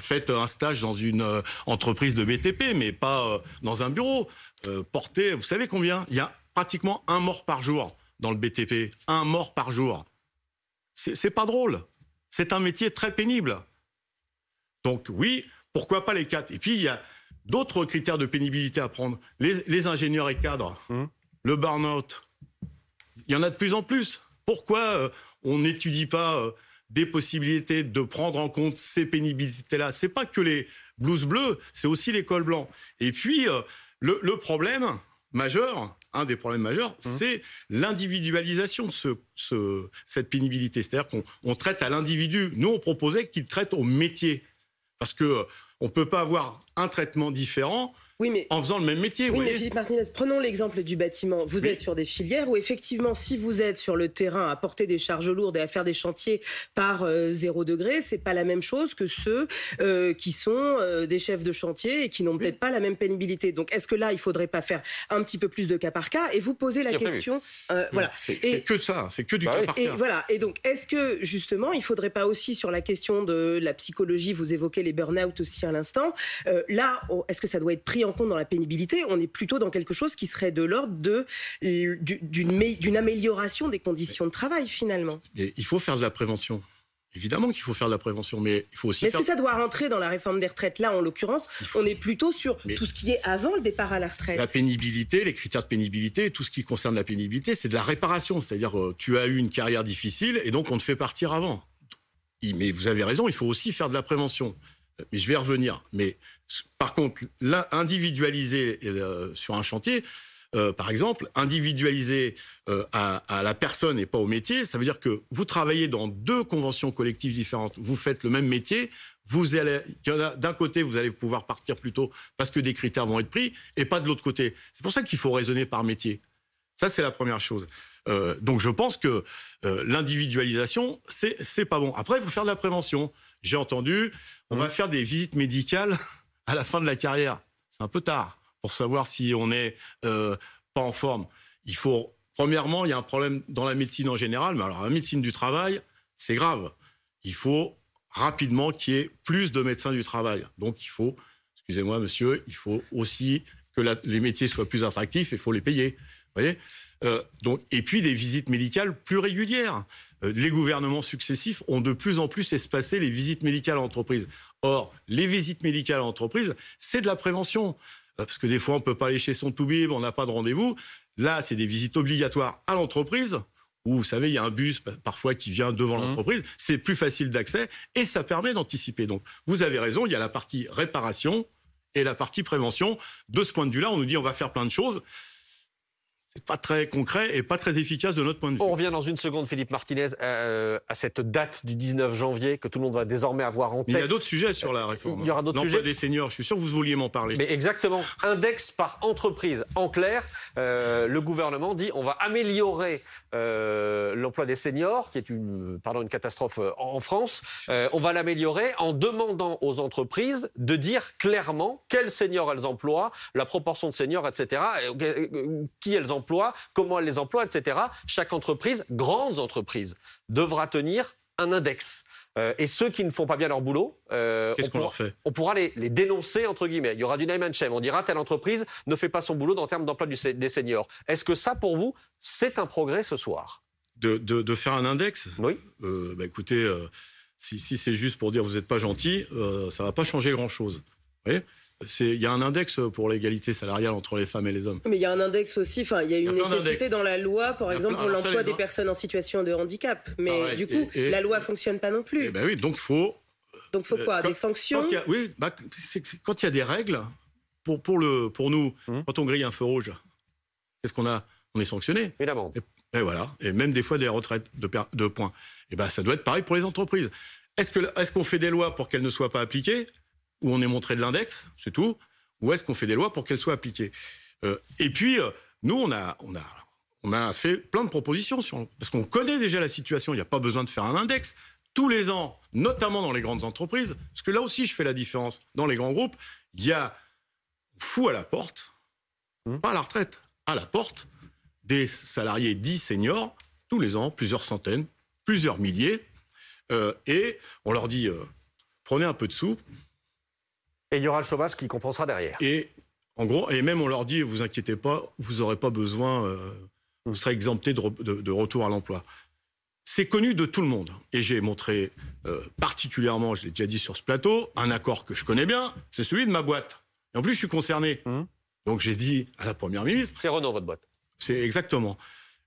Faites un stage dans une entreprise de BTP, mais pas dans un bureau. Portez, vous savez combien? Il y a pratiquement 1 mort par jour dans le BTP. 1 mort par jour. C'est pas drôle. C'est un métier très pénible. Donc oui, pourquoi pas les 4? Et puis, il y a d'autres critères de pénibilité à prendre. Les ingénieurs et cadres, le burn-out, il y en a de plus en plus. Pourquoi on n'étudie pas des possibilités de prendre en compte ces pénibilités-là? C'est pas que les blouses bleues, c'est aussi les cols blancs. Et puis, le problème majeur, un des problèmes majeurs, c'est l'individualisation de cette pénibilité. C'est-à-dire qu'on traite à l'individu. Nous, on proposait qu'il traite au métier. Parce qu'on ne peut pas avoir un traitement différent en faisant le même métier. Oui, vous mais voyez. Philippe Martinez, prenons l'exemple du bâtiment. Vous êtes sur des filières où effectivement, si vous êtes sur le terrain à porter des charges lourdes et à faire des chantiers par 0 degré, c'est pas la même chose que ceux qui sont des chefs de chantier et qui n'ont peut-être pas la même pénibilité. Donc, est-ce que là, il faudrait pas faire un petit peu plus de cas par cas et vous poser la question voilà. C'est que ça, c'est que du cas par cas. Et voilà. Et donc, est-ce que justement, il faudrait pas aussi sur la question de la psychologie, vous évoquez les burn-out aussi à l'instant, là, est-ce que ça doit être pris en compte dans la pénibilité? On est plutôt dans quelque chose qui serait de l'ordre d'une amélioration des conditions de travail finalement. Et il faut faire de la prévention. Évidemment qu'il faut faire de la prévention, mais il faut aussi Est-ce que ça doit rentrer dans la réforme des retraites? Là, en l'occurrence, on est plutôt sur tout ce qui est avant le départ à la retraite. La pénibilité, les critères de pénibilité, tout ce qui concerne la pénibilité, c'est de la réparation. C'est-à-dire, tu as eu une carrière difficile et donc on te fait partir avant. Mais vous avez raison, il faut aussi faire de la prévention. Mais je vais y revenir. Mais par contre, là, individualiser sur un chantier, par exemple, individualiser à la personne et pas au métier, ça veut dire que vous travaillez dans 2 conventions collectives différentes, vous faites le même métier, d'un côté, vous allez pouvoir partir plus tôt parce que des critères vont être pris, et pas de l'autre côté. C'est pour ça qu'il faut raisonner par métier. Ça, c'est la première chose. Donc, je pense que l'individualisation, c'est pas bon. Après, il faut faire de la prévention. J'ai entendu, on va faire des visites médicales à la fin de la carrière. C'est un peu tard pour savoir si on n'est pas en forme. Premièrement, il y a un problème dans la médecine en général, mais alors la médecine du travail, c'est grave. Il faut rapidement qu'il y ait plus de médecins du travail. Donc, excusez-moi monsieur, il faut aussi que les métiers soient plus attractifs et il faut les payer. Vous voyez ? Et puis des visites médicales plus régulières. Les gouvernements successifs ont de plus en plus espacé les visites médicales à l'entreprise. Or, les visites médicales à l'entreprise, c'est de la prévention. Parce que des fois, on ne peut pas aller chez son toubib, on n'a pas de rendez-vous. Là, c'est des visites obligatoires à l'entreprise, où, vous savez, il y a un bus parfois qui vient devant l'entreprise. C'est plus facile d'accès et ça permet d'anticiper. Donc, vous avez raison, il y a la partie réparation et la partie prévention. De ce point de vue-là, on nous dit on va faire plein de choses. C'est pas très concret et pas très efficace de notre point de vue. On revient dans une seconde, Philippe Martinez, à cette date du 19 janvier que tout le monde va désormais avoir en tête. Mais il y a d'autres sujets sur la réforme. Il y aura d'autres sujets. L'emploi des seniors, je suis sûr que vous vouliez m'en parler. Mais exactement. Index par entreprise. En clair, le gouvernement dit on va améliorer l'emploi des seniors, qui est une catastrophe en France. On va l'améliorer en demandant aux entreprises de dire clairement quels seniors elles emploient, la proportion de seniors, etc., qui elles emploient, comment elles les emploient, etc. Chaque entreprise, grandes entreprises, devra tenir un index. Et ceux qui ne font pas bien leur boulot, on pourra les dénoncer, entre guillemets. Il y aura du name and shame. On dira telle entreprise ne fait pas son boulot en termes d'emploi des seniors. Est-ce que ça, pour vous, c'est un progrès ce soir ? De faire un index ? Oui. Écoutez, si c'est juste pour dire vous n'êtes pas gentil, ça ne va pas changer grand-chose. Vous voyez ? Il y a un index pour l'égalité salariale entre les femmes et les hommes. Mais il y a un index aussi, il y a une nécessité dans la loi, par exemple, pour l'emploi des personnes en situation de handicap. Mais du coup, la loi ne fonctionne pas non plus. Eh ben oui, donc il faut... Donc il faut quoi ? Des sanctions ? Quand il y a des règles, pour nous, quand on grille un feu rouge, qu'est-ce qu'on a ? On est sanctionné. Évidemment. Et voilà. Et même des fois des retraites de points. Et ben ça doit être pareil pour les entreprises. Est-ce qu'on fait des lois pour qu'elles ne soient pas appliquées ? Où on est montré de l'index, c'est tout, ou est-ce qu'on fait des lois pour qu'elles soient appliquées ? Et puis, nous, on a fait plein de propositions, parce qu'on connaît déjà la situation, il n'y a pas besoin de faire un index. Tous les ans, notamment dans les grandes entreprises, parce que là aussi, je fais la différence. Dans les grands groupes, il y a fou à la porte, pas à la retraite, à la porte, des salariés dits seniors, tous les ans, plusieurs centaines, plusieurs milliers, et on leur dit, prenez un peu de sous, et il y aura le chômage qui compensera derrière. Et en gros, et même on leur dit, vous inquiétez pas, vous n'aurez pas besoin, vous serez exempté de retour à l'emploi. C'est connu de tout le monde. Et j'ai montré particulièrement, je l'ai déjà dit sur ce plateau, un accord que je connais bien, c'est celui de ma boîte. Et en plus, je suis concerné. Donc j'ai dit à la Première ministre... C'est Renault, votre boîte. C'est exactement.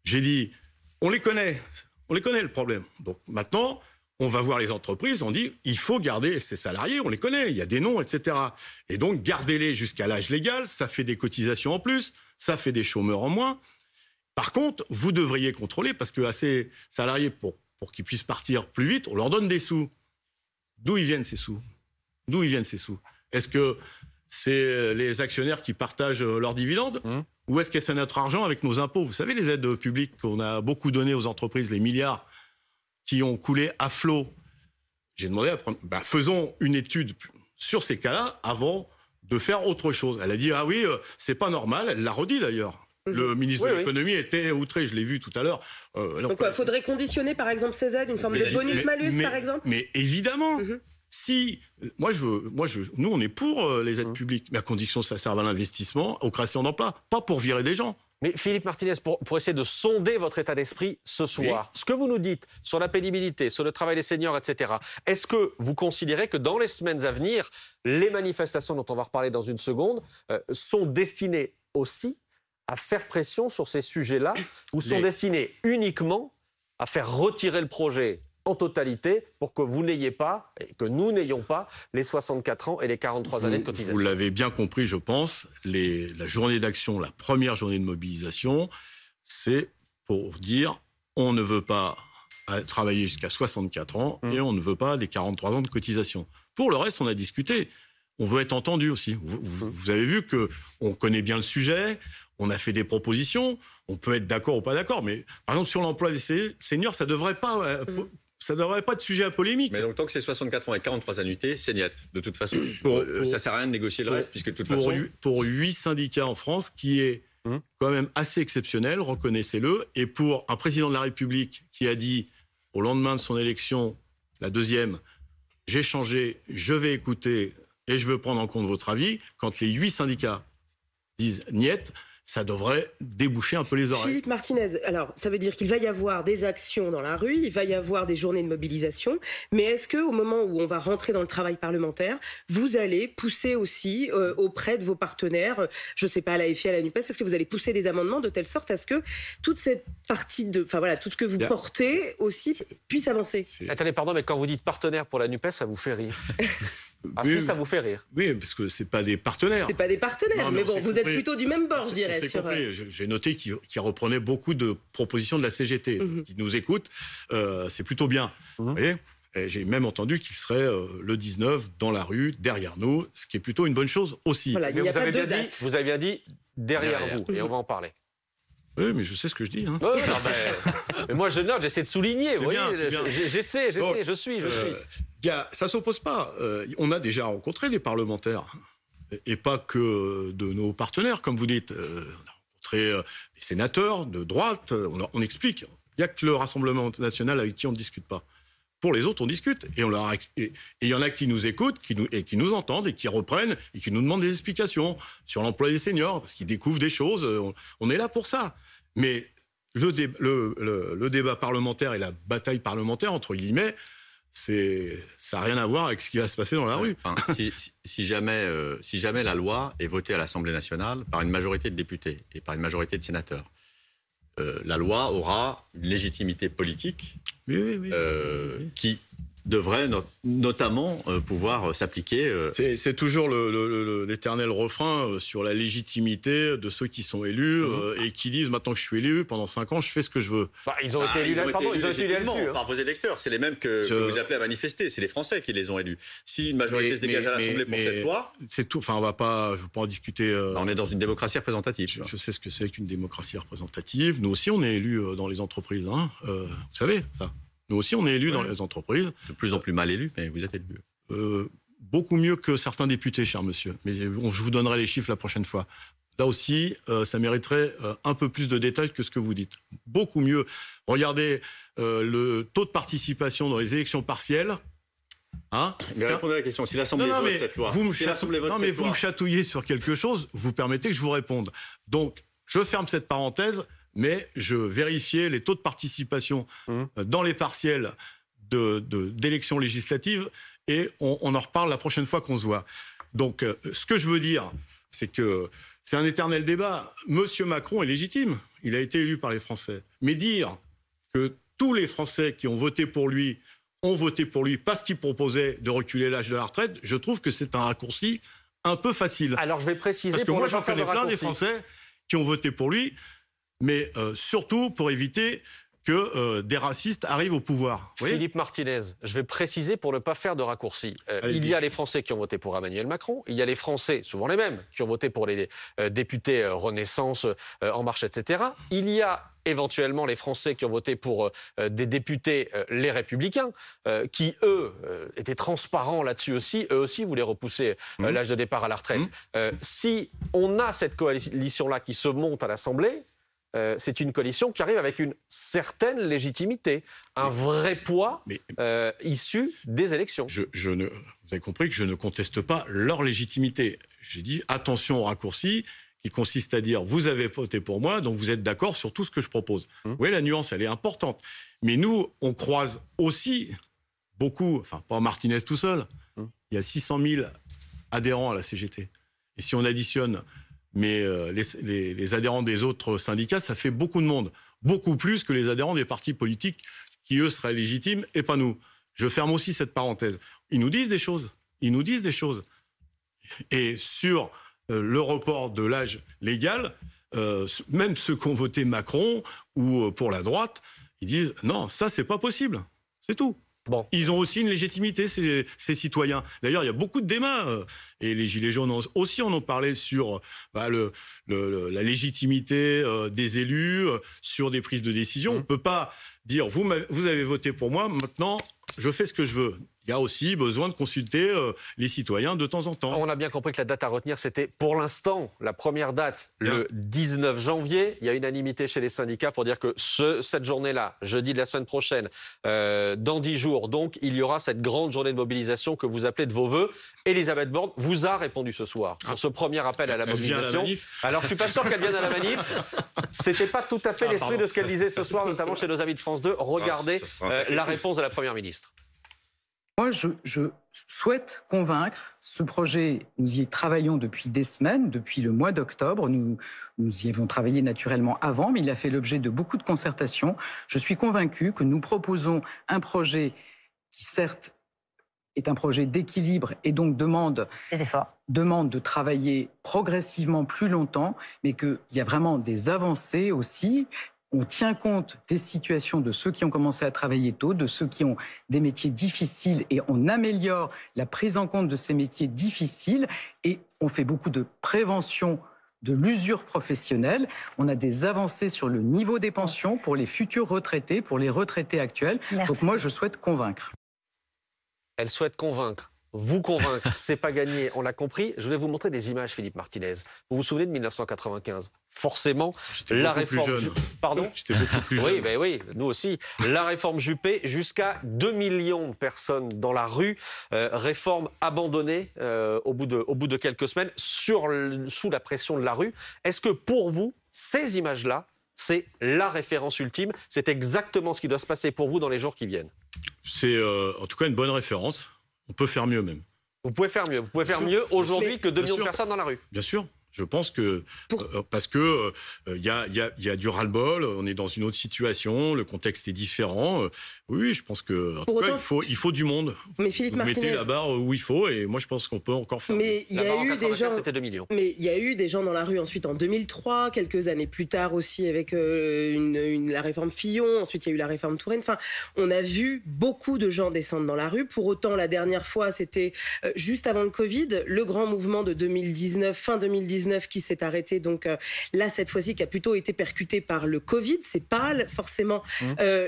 J'ai dit, on les connaît le problème. Donc maintenant... On va voir les entreprises, on dit, il faut garder ces salariés, on les connaît, il y a des noms, etc. Et donc, gardez-les jusqu'à l'âge légal, ça fait des cotisations en plus, ça fait des chômeurs en moins. Par contre, vous devriez contrôler, parce qu'à ces salariés, pour qu'ils puissent partir plus vite, on leur donne des sous. D'où ils viennent ces sous ? Est-ce que c'est les actionnaires qui partagent leurs dividendes. Où est-ce que c'est notre argent avec nos impôts? Vous savez, les aides publiques qu'on a beaucoup données aux entreprises, les milliards qui ont coulé à flot. J'ai demandé à prendre... faisons une étude sur ces cas-là avant de faire autre chose. Elle a dit, ah oui, c'est pas normal. Elle l'a redit d'ailleurs. Le ministre de l'économie était outré, je l'ai vu tout à l'heure. Donc il faudrait conditionner par exemple ces aides, une forme de bonus-malus par exemple? Mais évidemment, si... Nous, on est pour les aides publiques, mais à condition que ça serve à l'investissement, aux créations d'emplois, pas pour virer des gens. Mais Philippe Martinez, pour essayer de sonder votre état d'esprit ce soir, ce que vous nous dites sur la pénibilité, sur le travail des seniors, etc., est-ce que vous considérez que dans les semaines à venir, les manifestations dont on va reparler dans une seconde sont destinées aussi à faire pression sur ces sujets-là ou sont destinées uniquement à faire retirer le projet en totalité pour que vous n'ayez pas, et que nous n'ayons pas, les 64 ans et les 43 années de cotisation? Vous l'avez bien compris, je pense. La journée d'action, la première journée de mobilisation, c'est pour dire on ne veut pas travailler jusqu'à 64 ans et on ne veut pas des 43 ans de cotisation. Pour le reste, on a discuté. On veut être entendu aussi. Vous avez vu qu'on connaît bien le sujet, on a fait des propositions, on peut être d'accord ou pas d'accord, mais par exemple sur l'emploi des seniors, ça devrait pas être sujet à polémique. Mais donc tant que c'est 64 ans et 43 annuités, c'est niet, de toute façon. Ça sert à rien de négocier le reste, puisque de toute façon... Pour 8 syndicats en France, qui est quand même assez exceptionnel, reconnaissez-le, et pour un président de la République qui a dit, au lendemain de son élection, la deuxième, j'ai changé, je vais écouter et je veux prendre en compte votre avis, quand les 8 syndicats disent niet, ça devrait déboucher un peu les oreilles. Philippe Martinez, alors ça veut dire qu'il va y avoir des actions dans la rue, il va y avoir des journées de mobilisation, mais est-ce qu'au moment où on va rentrer dans le travail parlementaire, vous allez pousser aussi auprès de vos partenaires, je ne sais pas, à la FI, à la NUPES, est-ce que vous allez pousser des amendements de telle sorte à ce que toute cette partie tout ce que vous portez aussi puisse avancer? Attendez, pardon, mais quand vous dites partenaire pour la NUPES, ça vous fait rire. Oui, si, ça vous fait rire. Oui, parce que c'est pas des partenaires. C'est pas des partenaires, mais bon, vous êtes plutôt du même bord, je dirais. J'ai noté qu'il reprenait beaucoup de propositions de la CGT, qui nous écoutent. C'est plutôt bien. Vous voyez, j'ai même entendu qu'il serait le 19 dans la rue, derrière nous, ce qui est plutôt une bonne chose aussi. Voilà, mais vous avez bien dit derrière vous, et on va en parler. Oui, mais je sais ce que je dis. Hein. Mais moi, je note, j'essaie de souligner. Vous voyez, bien. J'essaie, je suis. Ça s'oppose pas. On a déjà rencontré des parlementaires, et pas que de nos partenaires, comme vous dites. On a rencontré des sénateurs de droite, on explique. Il n'y a que le Rassemblement national avec qui on ne discute pas. Pour les autres, on discute. Et il y en a qui nous écoutent, qui nous entendent et qui reprennent et qui nous demandent des explications sur l'emploi des seniors, parce qu'ils découvrent des choses. On est là pour ça. Mais le débat parlementaire et la bataille parlementaire, entre guillemets, ça n'a rien à voir avec ce qui va se passer dans la rue. Enfin, si jamais la loi est votée à l'Assemblée nationale par une majorité de députés et par une majorité de sénateurs, la loi aura une légitimité politique qui devrait notamment pouvoir s'appliquer. C'est toujours l'éternel refrain sur la légitimité de ceux qui sont élus et qui disent maintenant que je suis élu, pendant 5 ans, je fais ce que je veux. Ils ont été élus là-dessus. Par vos électeurs, c'est les mêmes que vous appelez à manifester, c'est les Français qui les ont élus. Si une majorité se dégage à l'Assemblée pour cette loi... C'est tout, enfin je ne vais pas en discuter... On est dans une démocratie représentative. Je sais ce que c'est qu'une démocratie représentative. Nous aussi, on est élus dans les entreprises, vous savez ça. Nous aussi, on est élus dans les entreprises. De plus en plus mal élus, mais vous êtes élus. Beaucoup mieux que certains députés, cher monsieur. Mais je vous donnerai les chiffres la prochaine fois. Là aussi, ça mériterait un peu plus de détails que ce que vous dites. Beaucoup mieux. Regardez le taux de participation dans les élections partielles. Mais répondez à la question. Si l'Assemblée vote cette loi... Vous me chatouillez sur quelque chose, vous permettez que je vous réponde. Donc, je ferme cette parenthèse... mais je vérifiais les taux de participation dans les partiels d'élections législatives et on en reparle la prochaine fois qu'on se voit. Donc, ce que je veux dire, c'est que c'est un éternel débat. Monsieur Macron est légitime, il a été élu par les Français. Mais dire que tous les Français qui ont voté pour lui ont voté pour lui parce qu'il proposait de reculer l'âge de la retraite, je trouve que c'est un raccourci un peu facile. Alors, je vais préciser... Parce que moi, j'en connais plein des Français qui ont voté pour lui, mais surtout pour éviter que des racistes arrivent au pouvoir. Philippe Martinez, je vais préciser pour ne pas faire de raccourci. Il y a les Français qui ont voté pour Emmanuel Macron, il y a les Français, souvent les mêmes, qui ont voté pour les députés Renaissance, En Marche, etc. Il y a éventuellement les Français qui ont voté pour des députés les Républicains, qui, eux, étaient transparents là-dessus aussi. Eux aussi voulaient repousser l'âge de départ à la retraite. Si on a cette coalition-là qui se monte à l'Assemblée, c'est une coalition qui arrive avec une certaine légitimité, un vrai poids issu des élections. Vous avez compris que je ne conteste pas leur légitimité. J'ai dit attention au raccourci qui consiste à dire vous avez voté pour moi, donc vous êtes d'accord sur tout ce que je propose. Oui, la nuance, elle est importante. Mais nous, on croise aussi beaucoup, enfin pas Martinez tout seul, il y a 600 000 adhérents à la CGT. Et si on additionne les adhérents des autres syndicats, ça fait beaucoup de monde. Beaucoup plus que les adhérents des partis politiques qui, eux, seraient légitimes et pas nous. Je ferme aussi cette parenthèse. Ils nous disent des choses. Et sur le report de l'âge légal, même ceux qui ont voté Macron ou pour la droite, ils disent non, ça c'est pas possible, c'est tout. Bon. Ils ont aussi une légitimité, ces citoyens. D'ailleurs, il y a beaucoup de débats, et les Gilets jaunes aussi en ont parlé sur la légitimité des élus, sur des prises de décision. On ne peut pas dire vous avez voté pour moi, maintenant je fais ce que je veux. Il y a aussi besoin de consulter les citoyens de temps en temps. On a bien compris que la date à retenir, c'était pour l'instant la première date, le 19 janvier. Il y a unanimité chez les syndicats pour dire que cette journée-là, jeudi de la semaine prochaine, dans 10 jours, donc, il y aura cette grande journée de mobilisation que vous appelez de vos voeux. Elisabeth Borne vous a répondu ce soir sur ce premier appel à la mobilisation. Alors, je ne suis pas sûr qu'elle vienne à la manif. C'était pas tout à fait l'esprit de ce qu'elle disait ce soir, notamment chez nos amis de France 2. Regardez la réponse de la Première ministre. Moi, je souhaite convaincre. Ce projet, nous y travaillons depuis des semaines, depuis le mois d'octobre. Nous y avons travaillé naturellement avant, mais il a fait l'objet de beaucoup de concertations. Je suis convaincue que nous proposons un projet qui, certes, est un projet d'équilibre et donc demande de travailler progressivement plus longtemps, mais qu'il y a vraiment des avancées aussi. On tient compte des situations de ceux qui ont commencé à travailler tôt, de ceux qui ont des métiers difficiles, et on améliore la prise en compte de ces métiers difficiles, et on fait beaucoup de prévention de l'usure professionnelle. On a des avancées sur le niveau des pensions pour les futurs retraités, pour les retraités actuels. Merci. Donc moi, je souhaite convaincre. Elle souhaite convaincre. Vous convaincre, c'est pas gagné, on l'a compris. Je vais vous montrer des images, Philippe Martinez. Vous vous souvenez de 1995 ? Forcément, la réforme... Pardon ? J'étais beaucoup plus jeune. Oui, nous aussi. La réforme Juppé, jusqu'à 2 millions de personnes dans la rue. Réforme abandonnée au bout de quelques semaines, sous la pression de la rue. Est-ce que pour vous, ces images-là, c'est la référence ultime ? C'est exactement ce qui doit se passer pour vous dans les jours qui viennent ? C'est en tout cas une bonne référence. On peut faire mieux même. Vous pouvez faire mieux. Vous pouvez faire mieux aujourd'hui que 2 millions de personnes dans la rue. Bien sûr. Je pense que parce que y a du ras-le-bol, on est dans une autre situation, le contexte est différent. Oui, je pense que en tout cas, il faut du monde. Mais Philippe Martinez, mettez la barre où il faut, et moi je pense qu'on peut encore faire. Mais il y a eu des gens. C'était 2 millions. Mais il y a eu des gens dans la rue ensuite en 2003, quelques années plus tard aussi avec la réforme Fillon. Ensuite il y a eu la réforme Touraine. Enfin, on a vu beaucoup de gens descendre dans la rue. Pour autant, la dernière fois, c'était juste avant le Covid, le grand mouvement de 2019, fin 2019. Qui s'est arrêté, donc là cette fois-ci qui a plutôt été percuté par le Covid, c'est pas forcément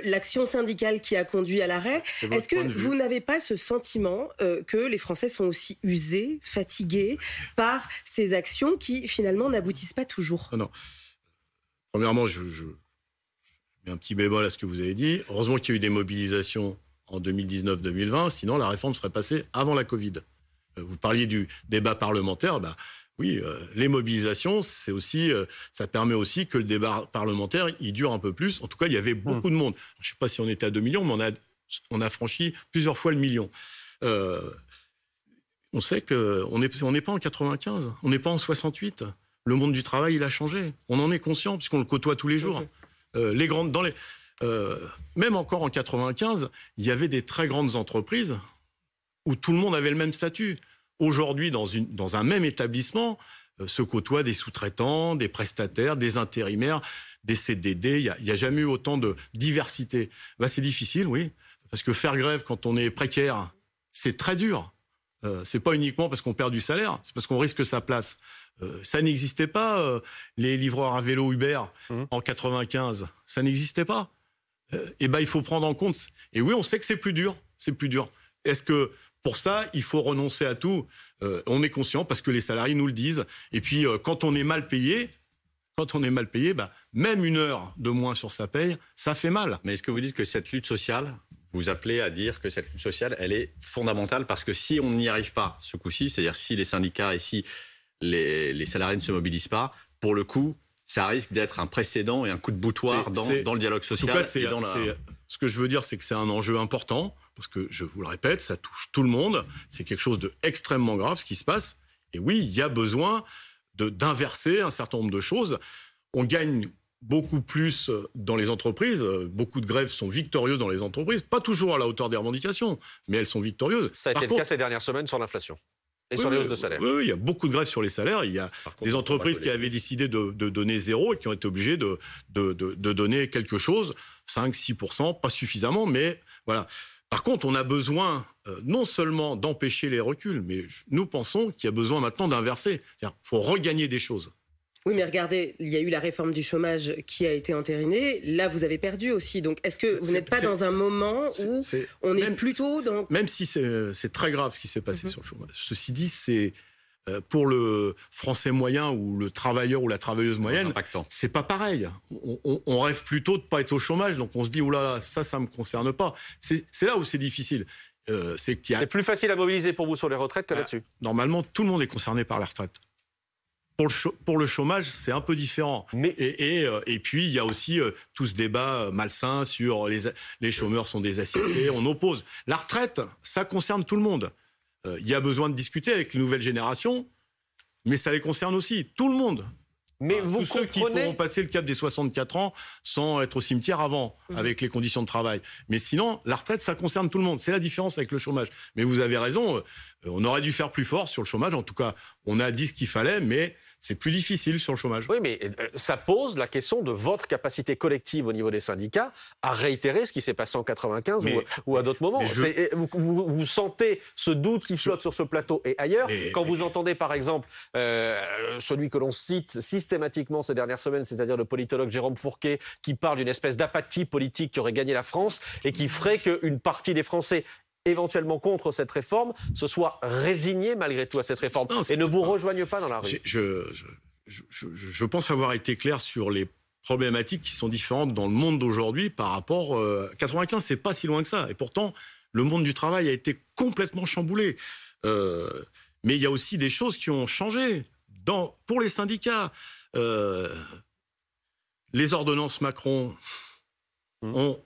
l'action syndicale qui a conduit à l'arrêt. Est-ce que vous n'avez pas ce sentiment que les Français sont aussi usés, fatigués par ces actions qui finalement n'aboutissent pas toujours ? Non. Premièrement, je mets un petit bémol à ce que vous avez dit. Heureusement qu'il y a eu des mobilisations en 2019-2020, sinon la réforme serait passée avant la Covid. Vous parliez du débat parlementaire, oui, les mobilisations, c'est aussi, ça permet aussi que le débat parlementaire, il dure un peu plus. En tout cas, il y avait beaucoup de monde. Je ne sais pas si on était à 2 millions, mais on a franchi plusieurs fois le million. On sait qu'on n'est pas en 95, on n'est pas en 68. Le monde du travail, il a changé. On en est conscient, puisqu'on le côtoie tous les jours. Même encore en 95, il y avait des très grandes entreprises où tout le monde avait le même statut. Aujourd'hui, dans un même établissement, se côtoient des sous-traitants, des prestataires, des intérimaires, des CDD, il n'y a jamais eu autant de diversité. C'est difficile, oui, parce que faire grève quand on est précaire, c'est très dur. C'est pas uniquement parce qu'on perd du salaire, c'est parce qu'on risque sa place. Ça n'existait pas, les livreurs à vélo Uber en 95, ça n'existait pas. Il faut prendre en compte. Et oui, on sait que c'est plus dur. Est-ce que pour ça, il faut renoncer à tout? On est conscient parce que les salariés nous le disent. Et puis, quand on est mal payé, même 1 heure de moins sur sa paye, ça fait mal. Mais est-ce que vous dites que cette lutte sociale, vous appelez à dire que cette lutte sociale, elle est fondamentale parce que si on n'y arrive pas ce coup-ci, c'est-à-dire si les syndicats et si les salariés ne se mobilisent pas, pour le coup, ça risque d'être un précédent et un coup de boutoir dans le dialogue social. En tout cas, ce que je veux dire, c'est que c'est un enjeu important, parce que, je vous le répète, ça touche tout le monde. C'est quelque chose d'extrêmement grave, ce qui se passe. Et oui, il y a besoin d'inverser un certain nombre de choses. On gagne beaucoup plus dans les entreprises. Beaucoup de grèves sont victorieuses dans les entreprises. Pas toujours à la hauteur des revendications, mais elles sont victorieuses. Ça a été le cas ces dernières semaines sur l'inflation. Et sur les hausses de salaire. Oui, il y a beaucoup de grèves sur les salaires. Il y a des entreprises qui avaient décidé de donner 0 et qui ont été obligées de donner quelque chose, 5-6%, pas suffisamment, mais voilà. Par contre, on a besoin non seulement d'empêcher les reculs, mais nous pensons qu'il y a besoin maintenant d'inverser. C'est-à-dire qu'il faut regagner des choses. Oui, mais regardez, il y a eu la réforme du chômage qui a été entérinée. Là, vous avez perdu aussi. Donc, est-ce que vous n'êtes pas dans un moment où on est plutôt dans... Même si c'est très grave ce qui s'est passé sur le chômage. Ceci dit, c'est pour le Français moyen ou le travailleur ou la travailleuse moyenne, c'est pas pareil. On rêve plutôt de pas être au chômage, donc on se dit, oulala, ça me concerne pas. C'est là où c'est difficile. C'est plus facile à mobiliser pour vous sur les retraites que là-dessus. Normalement, tout le monde est concerné par la retraite. Pour le chômage, c'est un peu différent. Et puis, il y a aussi tout ce débat malsain sur les chômeurs sont des assistés. On oppose. La retraite, ça concerne tout le monde. Il y a besoin de discuter avec les nouvelles générations, mais ça les concerne aussi. Tout le monde. Mais vous tous ceux qui pourront passer le cap des 64 ans sans être au cimetière avant, avec les conditions de travail. Mais sinon, la retraite, ça concerne tout le monde. C'est la différence avec le chômage. Mais vous avez raison, on aurait dû faire plus fort sur le chômage. En tout cas, on a dit ce qu'il fallait, mais c'est plus difficile sur le chômage. Oui, mais ça pose la question de votre capacité collective au niveau des syndicats à réitérer ce qui s'est passé en 95 ou à d'autres moments. Vous sentez ce doute qui flotte sur ce plateau et ailleurs. Quand vous entendez, par exemple, celui que l'on cite systématiquement ces dernières semaines, c'est-à-dire le politologue Jérôme Fourquet, qui parle d'une espèce d'apathie politique qui aurait gagné la France et qui ferait qu'une partie des Français éventuellement contre cette réforme, se soit résigné malgré tout à cette réforme et ne vous rejoignent pas dans la rue. Je pense avoir été clair sur les problématiques qui sont différentes dans le monde d'aujourd'hui par rapport à 95, c'est pas si loin que ça. Et pourtant, le monde du travail a été complètement chamboulé. Mais il y a aussi des choses qui ont changé pour les syndicats. Les ordonnances Macron ont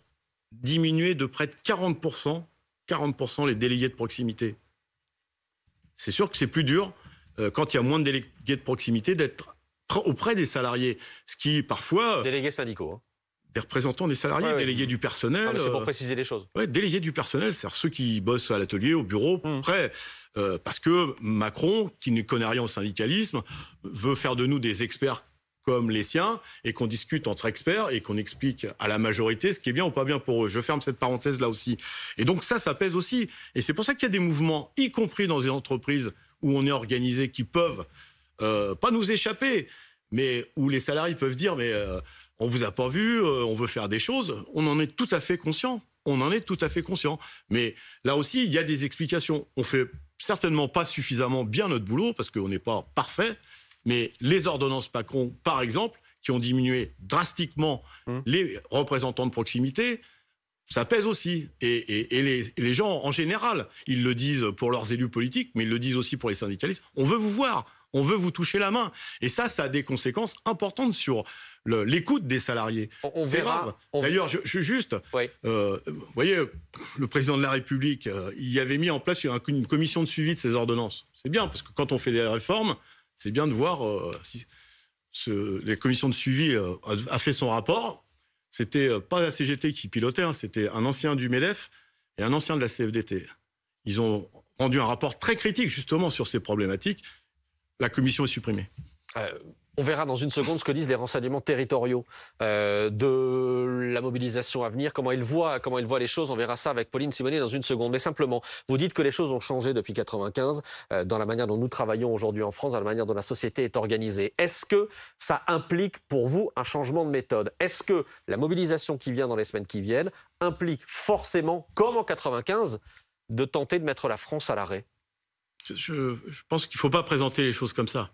diminué de près de 40% les délégués de proximité. C'est sûr que c'est plus dur quand il y a moins de délégués de proximité d'être auprès des salariés, ce qui parfois... Délégués syndicaux. Hein. Des représentants des salariés, délégués du personnel. Non, mais c'est pour préciser les choses. Délégués du personnel, c'est-à-dire ceux qui bossent à l'atelier, au bureau, près. Parce que Macron, qui ne connaît rien au syndicalisme, veut faire de nous des experts comme les siens, et qu'on discute entre experts et qu'on explique à la majorité ce qui est bien ou pas bien pour eux. Je ferme cette parenthèse là aussi. Et donc ça pèse aussi. Et c'est pour ça qu'il y a des mouvements, y compris dans des entreprises où on est organisé, qui peuvent pas nous échapper, mais où les salariés peuvent dire mais on vous a pas vu, on veut faire des choses. On en est tout à fait conscient. Mais là aussi, il y a des explications. On fait certainement pas suffisamment bien notre boulot parce qu'on n'est pas parfait. Mais les ordonnances Macron, par exemple, qui ont diminué drastiquement les représentants de proximité, ça pèse aussi. Et les gens, en général, ils le disent pour leurs élus politiques, mais ils le disent aussi pour les syndicalistes. On veut vous voir, on veut vous toucher la main. Et ça a des conséquences importantes sur l'écoute des salariés. C'est grave. D'ailleurs, vous voyez, le président de la République, il avait mis en place une commission de suivi de ces ordonnances. C'est bien, parce que quand on fait des réformes, c'est bien de voir si les commissions de suivi a fait son rapport. C'était pas la CGT qui pilotait, c'était un ancien du MEDEF et un ancien de la CFDT. Ils ont rendu un rapport très critique justement sur ces problématiques. La commission est supprimée. On verra dans une seconde ce que disent les renseignements territoriaux de la mobilisation à venir, comment ils voient les choses. On verra ça avec Pauline Simonet dans une seconde. Mais simplement, vous dites que les choses ont changé depuis 1995 dans la manière dont nous travaillons aujourd'hui en France, dans la manière dont la société est organisée. Est-ce que ça implique pour vous un changement de méthode? Est-ce que la mobilisation qui vient dans les semaines qui viennent implique forcément, comme en 1995, de tenter de mettre la France à l'arrêt? Je pense qu'il ne faut pas présenter les choses comme ça.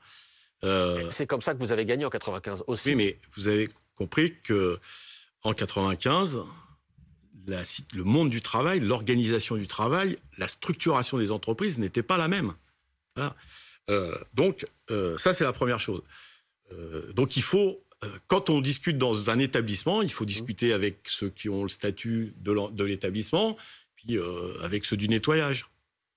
C'est comme ça que vous avez gagné en 95 aussi. Oui, mais vous avez compris qu'en 95, le monde du travail, l'organisation du travail, la structuration des entreprises n'était pas la même. Voilà. Donc, ça, c'est la première chose. Donc, il faut, quand on discute dans un établissement, il faut discuter avec ceux qui ont le statut de l'établissement, puis avec ceux du nettoyage,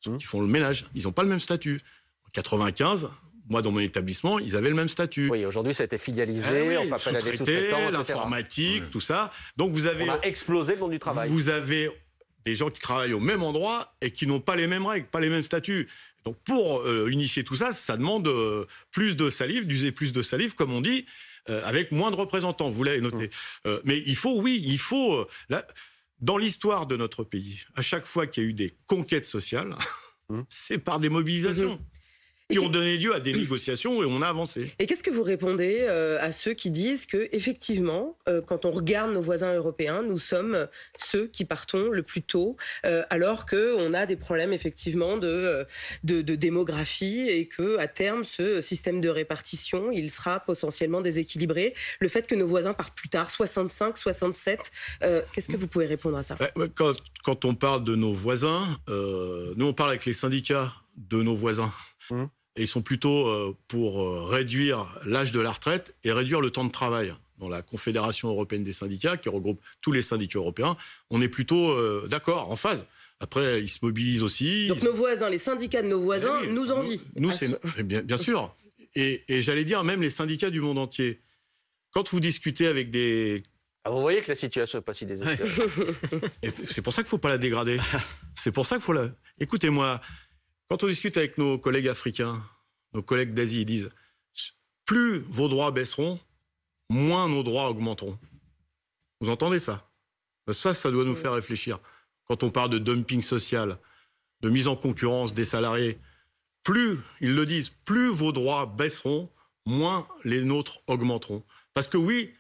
ceux qui font le ménage. Ils n'ont pas le même statut. En 95... Moi, dans mon établissement, ils avaient le même statut. Oui, aujourd'hui, ça a été filialisé, on fait appel à des sous-traitants, l'informatique, tout ça. Donc, on a explosé le monde du travail. Vous avez des gens qui travaillent au même endroit et qui n'ont pas les mêmes règles, pas les mêmes statuts. Donc, pour unifier tout ça, ça demande plus de salive, d'user plus de salive, comme on dit, avec moins de représentants. Vous l'avez noté. Mais il faut, dans l'histoire de notre pays, à chaque fois qu'il y a eu des conquêtes sociales, c'est par des mobilisations. Qui ont donné lieu à des négociations et on a avancé. Et qu'est-ce que vous répondez à ceux qui disent que, effectivement, quand on regarde nos voisins européens, nous sommes ceux qui partons le plus tôt, alors qu'on a des problèmes, effectivement, de démographie et qu'à terme, ce système de répartition, il sera potentiellement déséquilibré. Le fait que nos voisins partent plus tard, 65, 67, qu'est-ce que vous pouvez répondre à ça? Quand on parle de nos voisins, nous, on parle avec les syndicats de nos voisins. Et ils sont plutôt pour réduire l'âge de la retraite et réduire le temps de travail. Dans la Confédération européenne des syndicats, qui regroupe tous les syndicats européens, on est plutôt d'accord, en phase. Après, ils se mobilisent aussi. Donc nos voisins, les syndicats de nos voisins, nous envient. Nous, c'est bien sûr. Et j'allais dire même les syndicats du monde entier. Quand vous discutez avec des... vous voyez que la situation n'est pas si désastreuse. C'est pour ça qu'il ne faut pas la dégrader. C'est pour ça qu'il faut la... Écoutez-moi... Quand on discute avec nos collègues africains, nos collègues d'Asie, ils disent « Plus vos droits baisseront, moins nos droits augmenteront ». Vous entendez ça? Ça doit nous faire réfléchir. Quand on parle de dumping social, de mise en concurrence des salariés, plus, ils le disent, plus vos droits baisseront, moins les nôtres augmenteront. Parce que oui,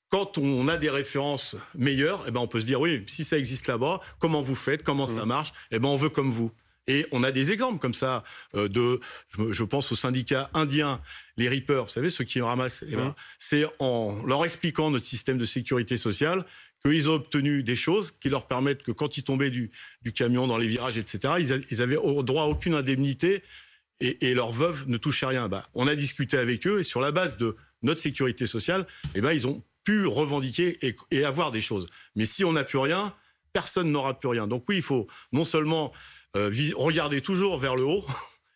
quand on a des références meilleures, on peut se dire « Oui, si ça existe là-bas, comment vous faites, comment ça marche ? On veut comme vous ». Et on a des exemples comme ça je pense aux syndicats indiens, les Reapers, vous savez, ceux qui ramassent. C'est en leur expliquant notre système de sécurité sociale qu'ils ont obtenu des choses qui leur permettent que quand ils tombaient du camion dans les virages, etc., ils avaient droit à aucune indemnité et leurs veuves ne touchaient rien. On a discuté avec eux et sur la base de notre sécurité sociale, ils ont pu revendiquer et avoir des choses. Mais si on n'a plus rien, personne n'aura plus rien. Donc oui, il faut non seulement... regardez toujours vers le haut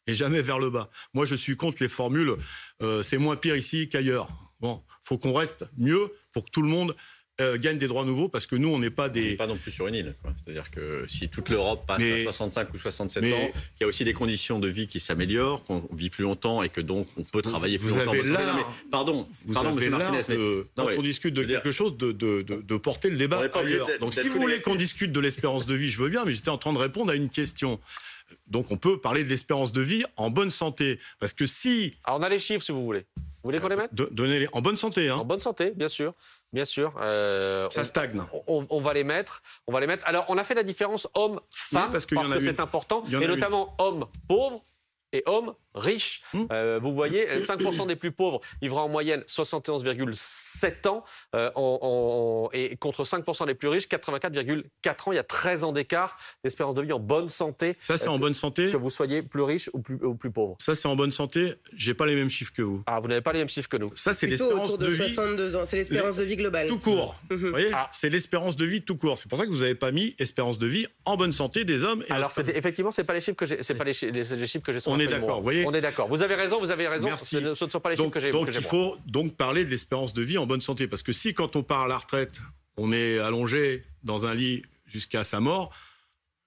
et jamais vers le bas. Moi, je suis contre les formules c'est moins pire ici qu'ailleurs. Bon, faut qu'on reste mieux pour que tout le monde gagne des droits nouveaux, parce que nous, on n'est pas des... On n'est pas non plus sur une île. C'est-à-dire que si toute l'Europe passe à 65 ou 67 ans, il y a aussi des conditions de vie qui s'améliorent, qu'on vit plus longtemps et que donc on peut travailler plus longtemps. Pardon, monsieur Martinez. Quand on discute de quelque chose, de porter le débat ailleurs. Donc si vous voulez qu'on discute de l'espérance de vie, je veux bien, mais j'étais en train de répondre à une question. Donc on peut parler de l'espérance de vie en bonne santé. Parce que si... Alors on a les chiffres, si vous voulez. Vous voulez qu'on les mette? Donnez-les en bonne santé. En bonne santé, bien sûr. Bien sûr. Ça stagne. On va les mettre. Alors, on a fait la différence homme-femme, parce que c'est important, et notamment hommes pauvres et hommes riches. Vous voyez, 5% des plus pauvres vivraient en moyenne 71,7 ans, et contre 5% des plus riches, 84,4 ans. Il y a 13 ans d'écart d'espérance de vie en bonne santé. Ça, c'est en bonne santé. Que vous soyez plus riche ou plus pauvre. Ça, c'est en bonne santé. J'ai pas les mêmes chiffres que vous. Ah, vous n'avez pas les mêmes chiffres que nous. Ça, c'est l'espérance de vie. 62 ans. C'est l'espérance de vie globale. Tout court. Vous voyez, c'est l'espérance de vie tout court. C'est pour ça que vous n'avez pas mis espérance de vie en bonne santé des hommes. Et alors, effectivement, c'est pas les chiffres que j'ai. C'est pas les chiffres que j'ai. On est d'accord. Vous voyez. On est d'accord. Vous avez raison. Merci. Ce ne sont pas les chiffres que j'ai. Donc il faut donc parler de l'espérance de vie en bonne santé. Parce que si, quand on part à la retraite, on est allongé dans un lit jusqu'à sa mort,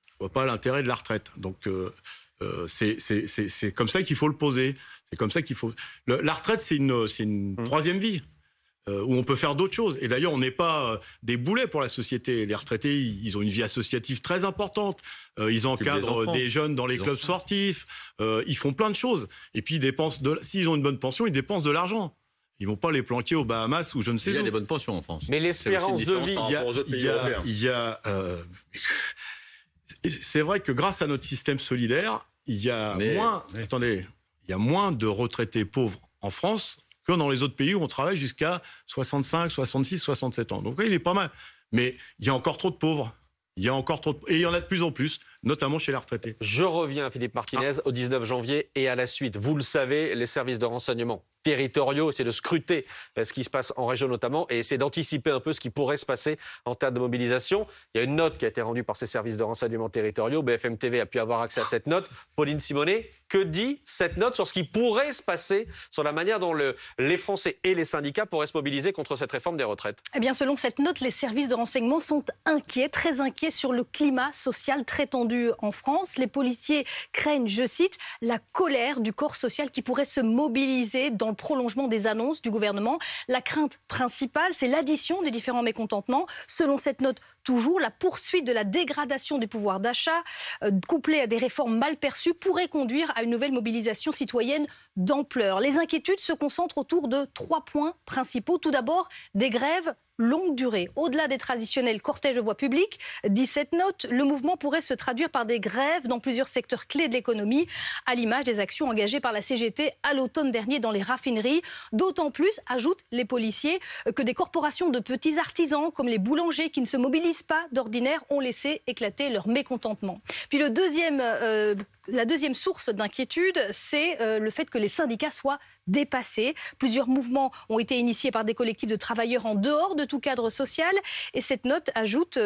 je ne vois pas l'intérêt de la retraite. Donc C'est comme ça qu'il faut le poser. C'est comme ça qu'il faut. La retraite, c'est une troisième vie. Où on peut faire d'autres choses. Et d'ailleurs, on n'est pas des boulets pour la société. Les retraités, ils ont une vie associative très importante. Ils encadrent des jeunes dans les clubs sportifs. Ils font plein de choses. Et puis, s'ils ont une bonne pension, ils dépensent de l'argent. Ils vont pas les planquer aux Bahamas ou je ne sais où. Il y a des bonnes pensions en France. Mais l'espérance de vie... C'est vrai que grâce à notre système solidaire, il y a moins de retraités pauvres en France que dans les autres pays où on travaille jusqu'à 65, 66, 67 ans. Donc oui, il est pas mal. Mais il y a encore trop de pauvres. Et il y en a de plus en plus, notamment chez les retraités. Je reviens, Philippe Martinez, au 19 janvier et à la suite. Vous le savez, les services de renseignement territoriaux essaient de scruter ce qui se passe en région notamment et essaient d'anticiper un peu ce qui pourrait se passer en termes de mobilisation. Il y a une note qui a été rendue par ces services de renseignement territoriaux. BFM TV a pu avoir accès à cette note. Pauline Simonet, que dit cette note sur ce qui pourrait se passer, sur la manière dont les Français et les syndicats pourraient se mobiliser contre cette réforme des retraites? Eh bien, selon cette note, les services de renseignement sont inquiets, très inquiets sur le climat social très tendu en France. Les policiers craignent, je cite, la colère du corps social qui pourrait se mobiliser dans le prolongement des annonces du gouvernement. La crainte principale, c'est l'addition des différents mécontentements. Selon cette note, toujours, la poursuite de la dégradation du pouvoir d'achat, couplée à des réformes mal perçues, pourrait conduire à une nouvelle mobilisation citoyenne d'ampleur. Les inquiétudes se concentrent autour de 3 points principaux. Tout d'abord, des grèves longue durée. Au-delà des traditionnels cortèges de voie publique, dit cette note, le mouvement pourrait se traduire par des grèves dans plusieurs secteurs clés de l'économie, à l'image des actions engagées par la CGT à l'automne dernier dans les raffineries. D'autant plus, ajoutent les policiers, que des corporations de petits artisans, comme les boulangers qui ne se mobilisent pas d'ordinaire, ont laissé éclater leur mécontentement. Puis la deuxième source d'inquiétude, c'est le fait que les syndicats soient dépassés. Plusieurs mouvements ont été initiés par des collectifs de travailleurs en dehors de tout cadre social. Et cette note ajoute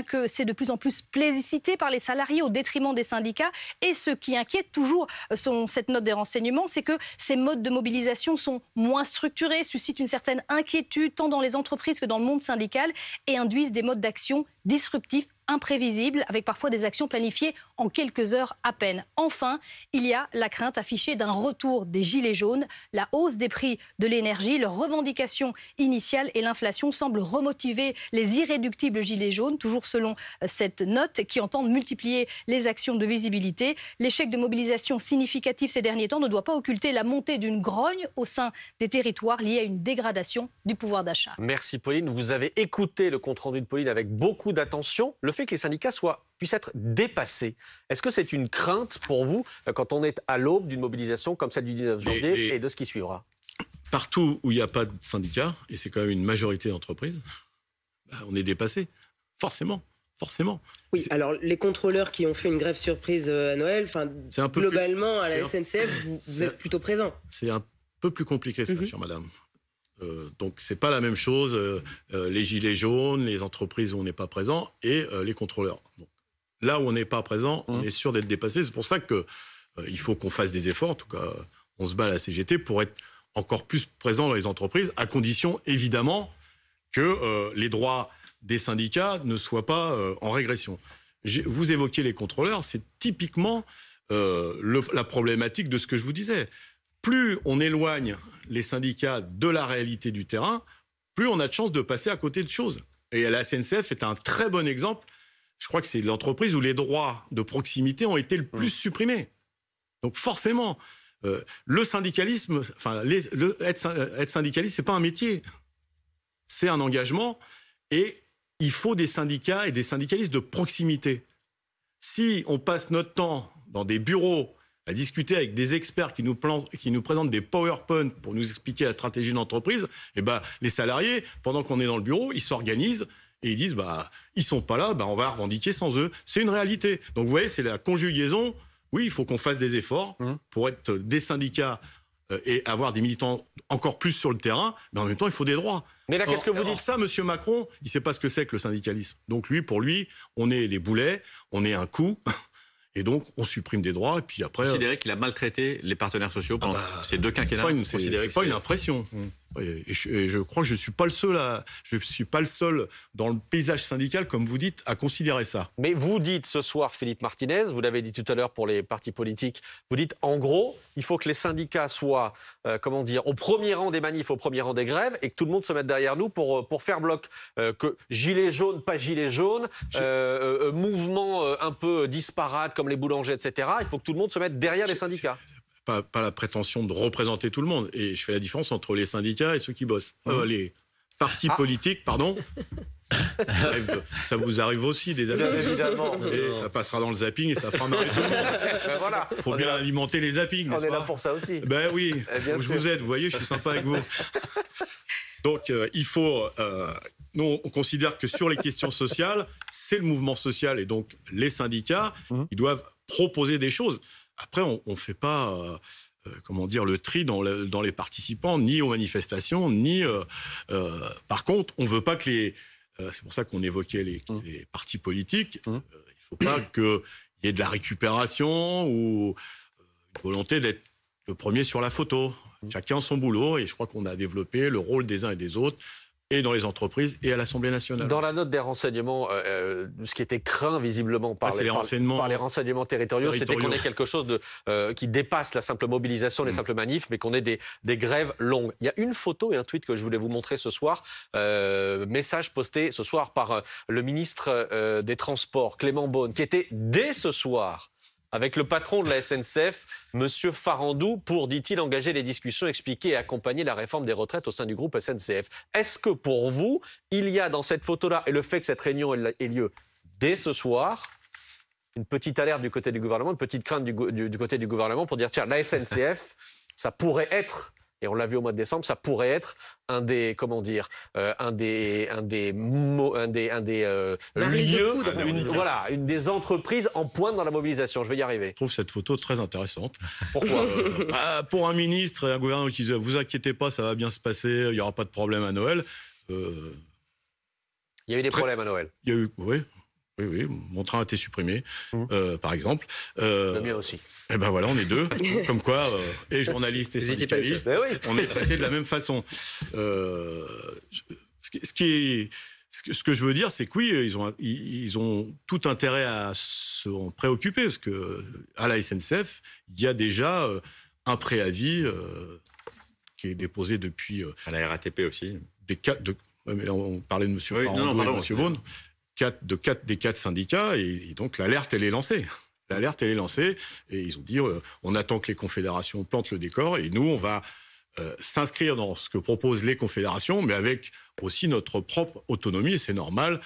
que c'est de plus en plus plébiscité par les salariés au détriment des syndicats. Et ce qui inquiète toujours, selon cette note des renseignements, c'est que ces modes de mobilisation sont moins structurés, suscitent une certaine inquiétude tant dans les entreprises que dans le monde syndical et induisent des modes d'action disruptifs, imprévisibles, avec parfois des actions planifiées en quelques heures à peine. Enfin, il y a la crainte affichée d'un retour des gilets jaunes. La hausse des prix de l'énergie, leur revendication initiale et l'inflation semblent remotiver les irréductibles gilets jaunes, toujours selon cette note, qui entendent multiplier les actions de visibilité. L'échec de mobilisation significatif ces derniers temps ne doit pas occulter la montée d'une grogne au sein des territoires liée à une dégradation du pouvoir d'achat. Merci Pauline. Vous avez écouté le compte-rendu de Pauline avec beaucoup d'attention. Le fait que les syndicats puissent être dépassés, est-ce que c'est une crainte pour vous quand on est à l'aube d'une mobilisation comme celle du 19 janvier et de ce qui suivra? Partout où il n'y a pas de syndicats, et c'est quand même une majorité d'entreprises, on est dépassé. Forcément. Oui, alors les contrôleurs qui ont fait une grève surprise à Noël, globalement à la SNCF, vous êtes plutôt présent. C'est un peu plus compliqué ça, chère madame. Donc c'est pas la même chose, les gilets jaunes, les entreprises où on n'est pas présent et les contrôleurs. Donc, là où on n'est pas présent, on est sûr d'être dépassé. C'est pour ça que il faut qu'on fasse des efforts. En tout cas, on se bat à la CGT pour être encore plus présent dans les entreprises, à condition évidemment que les droits des syndicats ne soient pas en régression. Vous évoquiez les contrôleurs, c'est typiquement la problématique de ce que je vous disais. Plus on éloigne les syndicats de la réalité du terrain, plus on a de chances de passer à côté de choses. Et la SNCF est un très bon exemple. Je crois que c'est l'entreprise où les droits de proximité ont été le plus supprimés. Donc forcément, le syndicalisme, être syndicaliste, c'est pas un métier. C'est un engagement et il faut des syndicats et des syndicalistes de proximité. Si on passe notre temps dans des bureaux à discuter avec des experts qui nous présentent des PowerPoint pour nous expliquer la stratégie de l'entreprise, les salariés, pendant qu'on est dans le bureau, ils s'organisent et ils disent ils sont pas là, on va revendiquer sans eux. C'est une réalité. Donc vous voyez, c'est la conjugaison. Oui, il faut qu'on fasse des efforts pour être des syndicats et avoir des militants encore plus sur le terrain, mais en même temps, il faut des droits. Mais là, qu'est-ce que vous dites? Ça, M. Macron, il ne sait pas ce que c'est que le syndicalisme. Donc pour lui, on est les boulets, on est un coup. Et donc, on supprime des droits, et puis après... Considérer qu'il a maltraité les partenaires sociaux pendant ces 2 quinquennats. C'est pas une impression. Et je crois que je suis pas le seul dans le paysage syndical, comme vous dites, à considérer ça. Mais vous dites ce soir, Philippe Martinez, vous l'avez dit tout à l'heure pour les partis politiques, vous dites en gros, il faut que les syndicats soient, au premier rang des manifs, au premier rang des grèves, et que tout le monde se mette derrière nous pour faire bloc. Que gilets jaunes, pas gilets jaunes, mouvements un peu disparates comme les boulangers, etc. Il faut que tout le monde se mette derrière les syndicats. Pas la prétention de représenter tout le monde. Et je fais la différence entre les syndicats et ceux qui bossent. Les partis politiques, pardon. Ça vous arrive aussi des avis. Évidemment. Et ça passera dans le zapping et ça fera marrer tout le monde. Voilà. Il faut bien alimenter les zappings, n'est-ce pas ? On est là pour ça aussi. Ben oui, je vous aide, vous voyez, je suis sympa avec vous. Donc, il faut... nous, on considère que sur les questions sociales, c'est le mouvement social et donc les syndicats, ils doivent proposer des choses. Après, on ne fait pas, le tri dans les participants, ni aux manifestations, ni... par contre, on ne veut pas que les... c'est pour ça qu'on évoquait les partis politiques. Il ne faut pas qu'il y ait de la récupération ou une volonté d'être le premier sur la photo. Chacun son boulot, et je crois qu'on a développé le rôle des uns et des autres, et dans les entreprises et à l'Assemblée nationale. Dans la note des renseignements, ce qui était craint visiblement par les renseignements territoriaux, c'était qu'on ait quelque chose qui dépasse la simple mobilisation, les simples manifs, mais qu'on ait des grèves longues. Il y a une photo et un tweet que je voulais vous montrer ce soir, message posté ce soir par le ministre des Transports, Clément Beaune, qui était dès ce soir avec le patron de la SNCF, M. Farandou, pour, dit-il, engager les discussions, expliquer et accompagner la réforme des retraites au sein du groupe SNCF. Est-ce que pour vous, il y a dans cette photo-là, et le fait que cette réunion ait lieu dès ce soir, une petite alerte du côté du gouvernement, une petite crainte du côté du gouvernement pour dire, tiens, la SNCF, ça pourrait être... Et on l'a vu au mois de décembre, ça pourrait être un des lieux, une des entreprises en pointe dans la mobilisation. Je vais y arriver. Je trouve cette photo très intéressante. Pourquoi pour un ministre et un gouvernement qui disent « Vous inquiétez pas, ça va bien se passer, il n'y aura pas de problème à Noël ». Il y a eu des problèmes à Noël. Il y a eu, oui, mon train a été supprimé, par exemple. Le mien aussi. Et ben voilà, on est deux. Comme quoi, et journalistes et syndicalistes, on est traités de la même façon. Ce que je veux dire, c'est que oui, ils ont tout intérêt à s'en préoccuper, parce que à la SNCF, il y a déjà un préavis qui est déposé depuis... à la RATP aussi. Mais là, on parlait de M. Farandou et de M. Beaune. Des quatre syndicats, et donc l'alerte, elle est lancée. L'alerte, elle est lancée, et ils ont dit on attend que les confédérations plantent le décor, et nous, on va s'inscrire dans ce que proposent les confédérations, mais avec aussi notre propre autonomie, et c'est normal,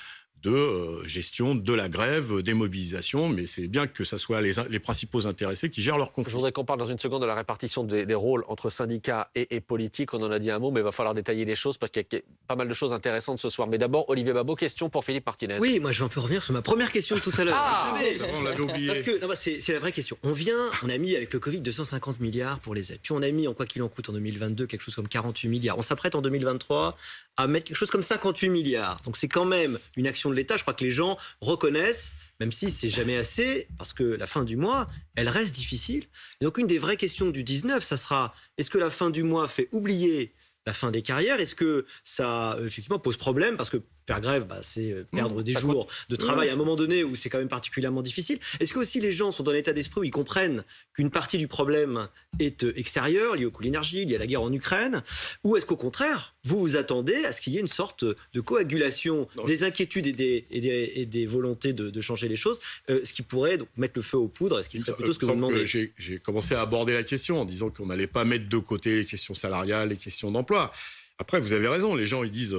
de gestion de la grève, des mobilisations, mais c'est bien que ce soit les principaux intéressés qui gèrent leur conflit. Je voudrais qu'on parle dans une seconde de la répartition des rôles entre syndicats et politiques. On en a dit un mot, mais il va falloir détailler les choses parce qu'il y a pas mal de choses intéressantes ce soir. Mais d'abord, Olivier Babot, question pour Philippe Martinez. Oui, moi je vais un peu revenir sur ma première question de tout à l'heure. C'est bon, on l'avait oublié. Parce que c'est la vraie question. On a mis avec le Covid 250 milliards pour les aides. Puis on a mis, en quoi qu'il en coûte, en 2022, quelque chose comme 48 milliards. On s'apprête en 2023 à mettre quelque chose comme 58 milliards. Donc c'est quand même une action de l'État. Je crois que les gens reconnaissent, même si c'est jamais assez, parce que la fin du mois, elle reste difficile. Et donc une des vraies questions du 19, ça sera, est-ce que la fin du mois fait oublier la fin des carrières? Est-ce que ça, effectivement, pose problème? Parce que faire grève, c'est perdre des jours de travail à un moment donné où c'est quand même particulièrement difficile. Est-ce que aussi les gens sont dans l'état d'esprit où ils comprennent qu'une partie du problème est extérieure, liée au coût de l'énergie, liée à la guerre en Ukraine? Ou est-ce qu'au contraire, vous vous attendez à ce qu'il y ait une sorte de coagulation des inquiétudes et des volontés de changer les choses, ce qui pourrait donc mettre le feu aux poudres, ce qui serait plutôt ce que vous demandez? J'ai commencé à aborder la question en disant qu'on n'allait pas mettre de côté les questions salariales, les questions d'emploi. Après, vous avez raison, les gens ils disent...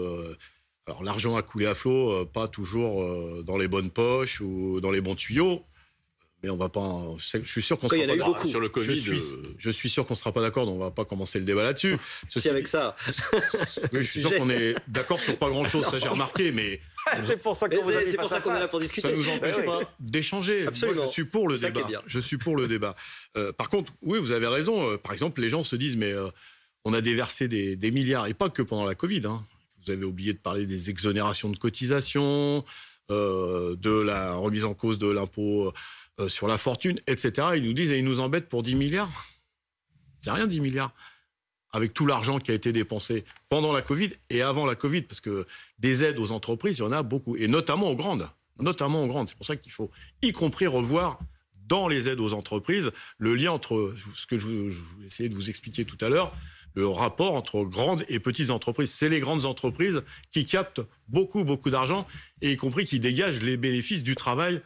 Alors l'argent a coulé à flot, pas toujours dans les bonnes poches ou dans les bons tuyaux, mais on va pas. Je suis sûr qu'on sera pas d'accord sur le Covid. Je suis sûr qu'on sera pas d'accord, donc on va pas commencer le débat là-dessus. C'est avec ça. Je suis sûr qu'on est d'accord sur pas grand-chose, ça j'ai remarqué, mais c'est pour ça qu'on est là pour discuter. Ça nous empêche pas d'échanger. Absolument. Moi, je suis pour le débat. Je suis pour le débat. Par contre, oui, vous avez raison. Par exemple, les gens se disent, mais on a déversé des milliards, et pas que pendant la Covid. Vous avez oublié de parler des exonérations de cotisations, de la remise en cause de l'impôt sur la fortune, etc. Ils nous disent et ils nous embêtent pour 10 milliards. C'est rien, 10 milliards. avec tout l'argent qui a été dépensé pendant la Covid et avant la Covid, parce que des aides aux entreprises, il y en a beaucoup, et notamment aux grandes. C'est pour ça qu'il faut, y compris, revoir dans les aides aux entreprises le lien entre ce que je voulais essayer de vous expliquer tout à l'heure, le rapport entre grandes et petites entreprises. C'est les grandes entreprises qui captent beaucoup d'argent, et y compris qui dégagent les bénéfices du travail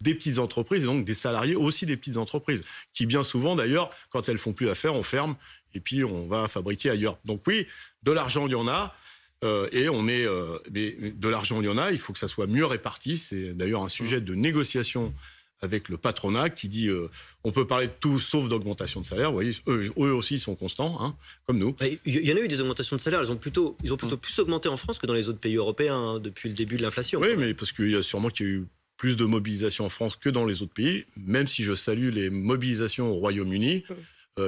des petites entreprises, et donc des salariés aussi des petites entreprises, qui bien souvent d'ailleurs, quand elles font plus affaire, on ferme et puis on va fabriquer ailleurs. Donc oui, de l'argent il y en a, mais de l'argent il y en a, il faut que ça soit mieux réparti. C'est d'ailleurs un sujet de négociation avec le patronat qui dit on peut parler de tout sauf d'augmentation de salaire. Vous voyez, eux aussi sont constants, hein, comme nous. Il y en a eu des augmentations de salaire, ils ont plutôt plus augmenté en France que dans les autres pays européens hein, depuis le début de l'inflation. Oui, mais parce qu'il y a sûrement qu'il y a eu plus de mobilisation en France que dans les autres pays, même si je salue les mobilisations au Royaume-Uni,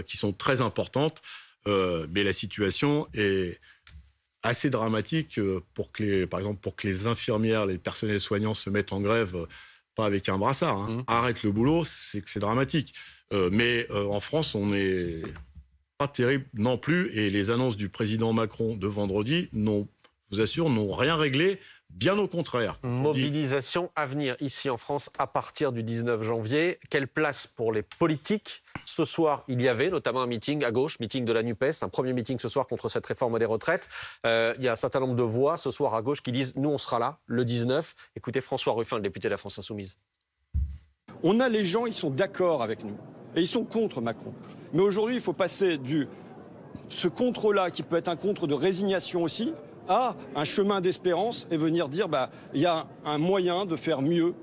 qui sont très importantes, mais la situation est assez dramatique par exemple, pour que les infirmières, les personnels soignants se mettent en grève, pas avec un brassard, hein. Arrête le boulot, c'est que c'est dramatique. Mais en France, on n'est pas terrible non plus, et les annonces du président Macron de vendredi, je vous assure, n'ont rien réglé. Bien au contraire. Mobilisation à venir ici en France à partir du 19 janvier. Quelle place pour les politiques? Ce soir, il y avait notamment un meeting à gauche, meeting de la NUPES, un premier meeting ce soir contre cette réforme des retraites. Il y a un certain nombre de voix ce soir à gauche qui disent « Nous, on sera là, le 19 ». Écoutez François Ruffin, le député de la France Insoumise. On a les gens, ils sont d'accord avec nous. Et ils sont contre Macron. Mais aujourd'hui, il faut passer ce contre-là, qui peut être un contre de résignation aussi, à un chemin d'espérance et venir dire il y a un moyen de faire mieux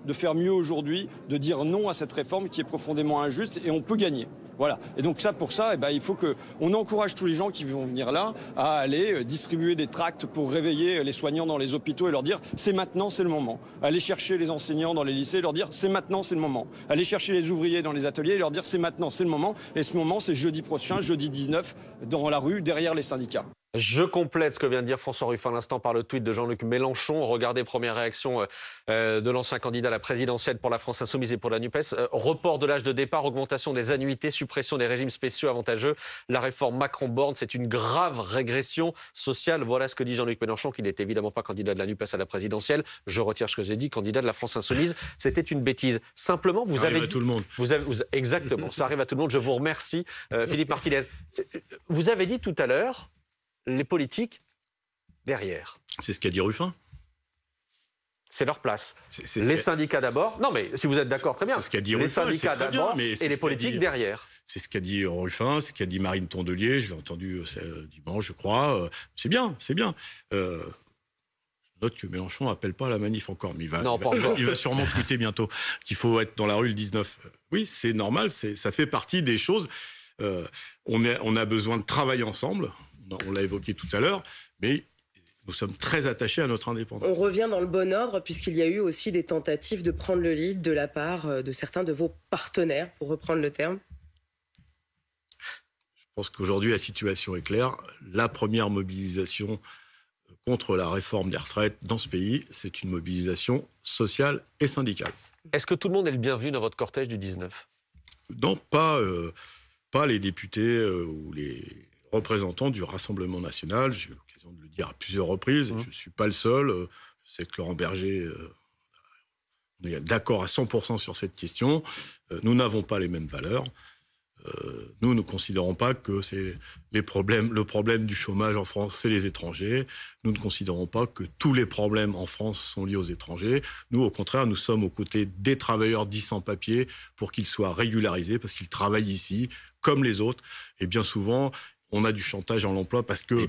aujourd'hui, de dire non à cette réforme qui est profondément injuste et on peut gagner. Voilà. Et donc pour ça, il faut qu'on encourage tous les gens qui vont venir là à aller distribuer des tracts pour réveiller les soignants dans les hôpitaux et leur dire c'est maintenant, c'est le moment. Aller chercher les enseignants dans les lycées et leur dire c'est maintenant, c'est le moment. Aller chercher les ouvriers dans les ateliers et leur dire c'est maintenant, c'est le moment. Et ce moment, c'est jeudi prochain, jeudi 19, dans la rue, derrière les syndicats. Je complète ce que vient de dire François Ruffin à l'instant par le tweet de Jean-Luc Mélenchon. Regardez, première réaction de l'ancien candidat à la présidentielle pour la France Insoumise et pour la NUPES. Report de l'âge de départ, augmentation des annuités, suppression des régimes spéciaux avantageux. La réforme Macron-Borne, c'est une grave régression sociale. Voilà ce que dit Jean-Luc Mélenchon, qui n'est évidemment pas candidat de la NUPES à la présidentielle. Je retire ce que j'ai dit, candidat de la France Insoumise. C'était une bêtise. Simplement, vous avez dit... tout le monde. Exactement, ça arrive à tout le monde. Je vous remercie, Philippe Martinez. Vous avez dit tout à l'heure... les politiques derrière. C'est ce qu'a dit Ruffin. C'est leur place. Les syndicats d'abord. Non, mais si vous êtes d'accord, très bien. C'est ce qu'a dit les Ruffin. Syndicats d'abord et les politiques derrière. C'est ce qu'a dit Ruffin, ce qu'a dit Marine Tondelier. Je l'ai entendu dimanche, je crois. C'est bien, c'est bien. Je note que Mélenchon n'appelle pas à la manif encore, mais il va sûrement tweeter bientôt qu'il faut être dans la rue le 19. Oui, c'est normal, ça fait partie des choses. On a besoin de travailler ensemble. On l'a évoqué tout à l'heure, mais nous sommes très attachés à notre indépendance. On revient dans le bon ordre, puisqu'il y a eu aussi des tentatives de prendre le lead de la part de certains de vos partenaires, pour reprendre le terme. Je pense qu'aujourd'hui, la situation est claire. La première mobilisation contre la réforme des retraites dans ce pays, c'est une mobilisation sociale et syndicale. Est-ce que tout le monde est le bienvenu dans votre cortège du 19 ? Non, pas les députés ou les représentants du Rassemblement national. J'ai eu l'occasion de le dire à plusieurs reprises. Je ne suis pas le seul. Je sais que Laurent Berger, on est d'accord à 100% sur cette question. Nous n'avons pas les mêmes valeurs. Nous ne considérons pas que le problème du chômage en France, c'est les étrangers. Nous ne considérons pas que tous les problèmes en France sont liés aux étrangers. Nous, au contraire, nous sommes aux côtés des travailleurs dits sans papier pour qu'ils soient régularisés, parce qu'ils travaillent ici, comme les autres. Et bien souvent, on a du chantage en l'emploi parce que... Il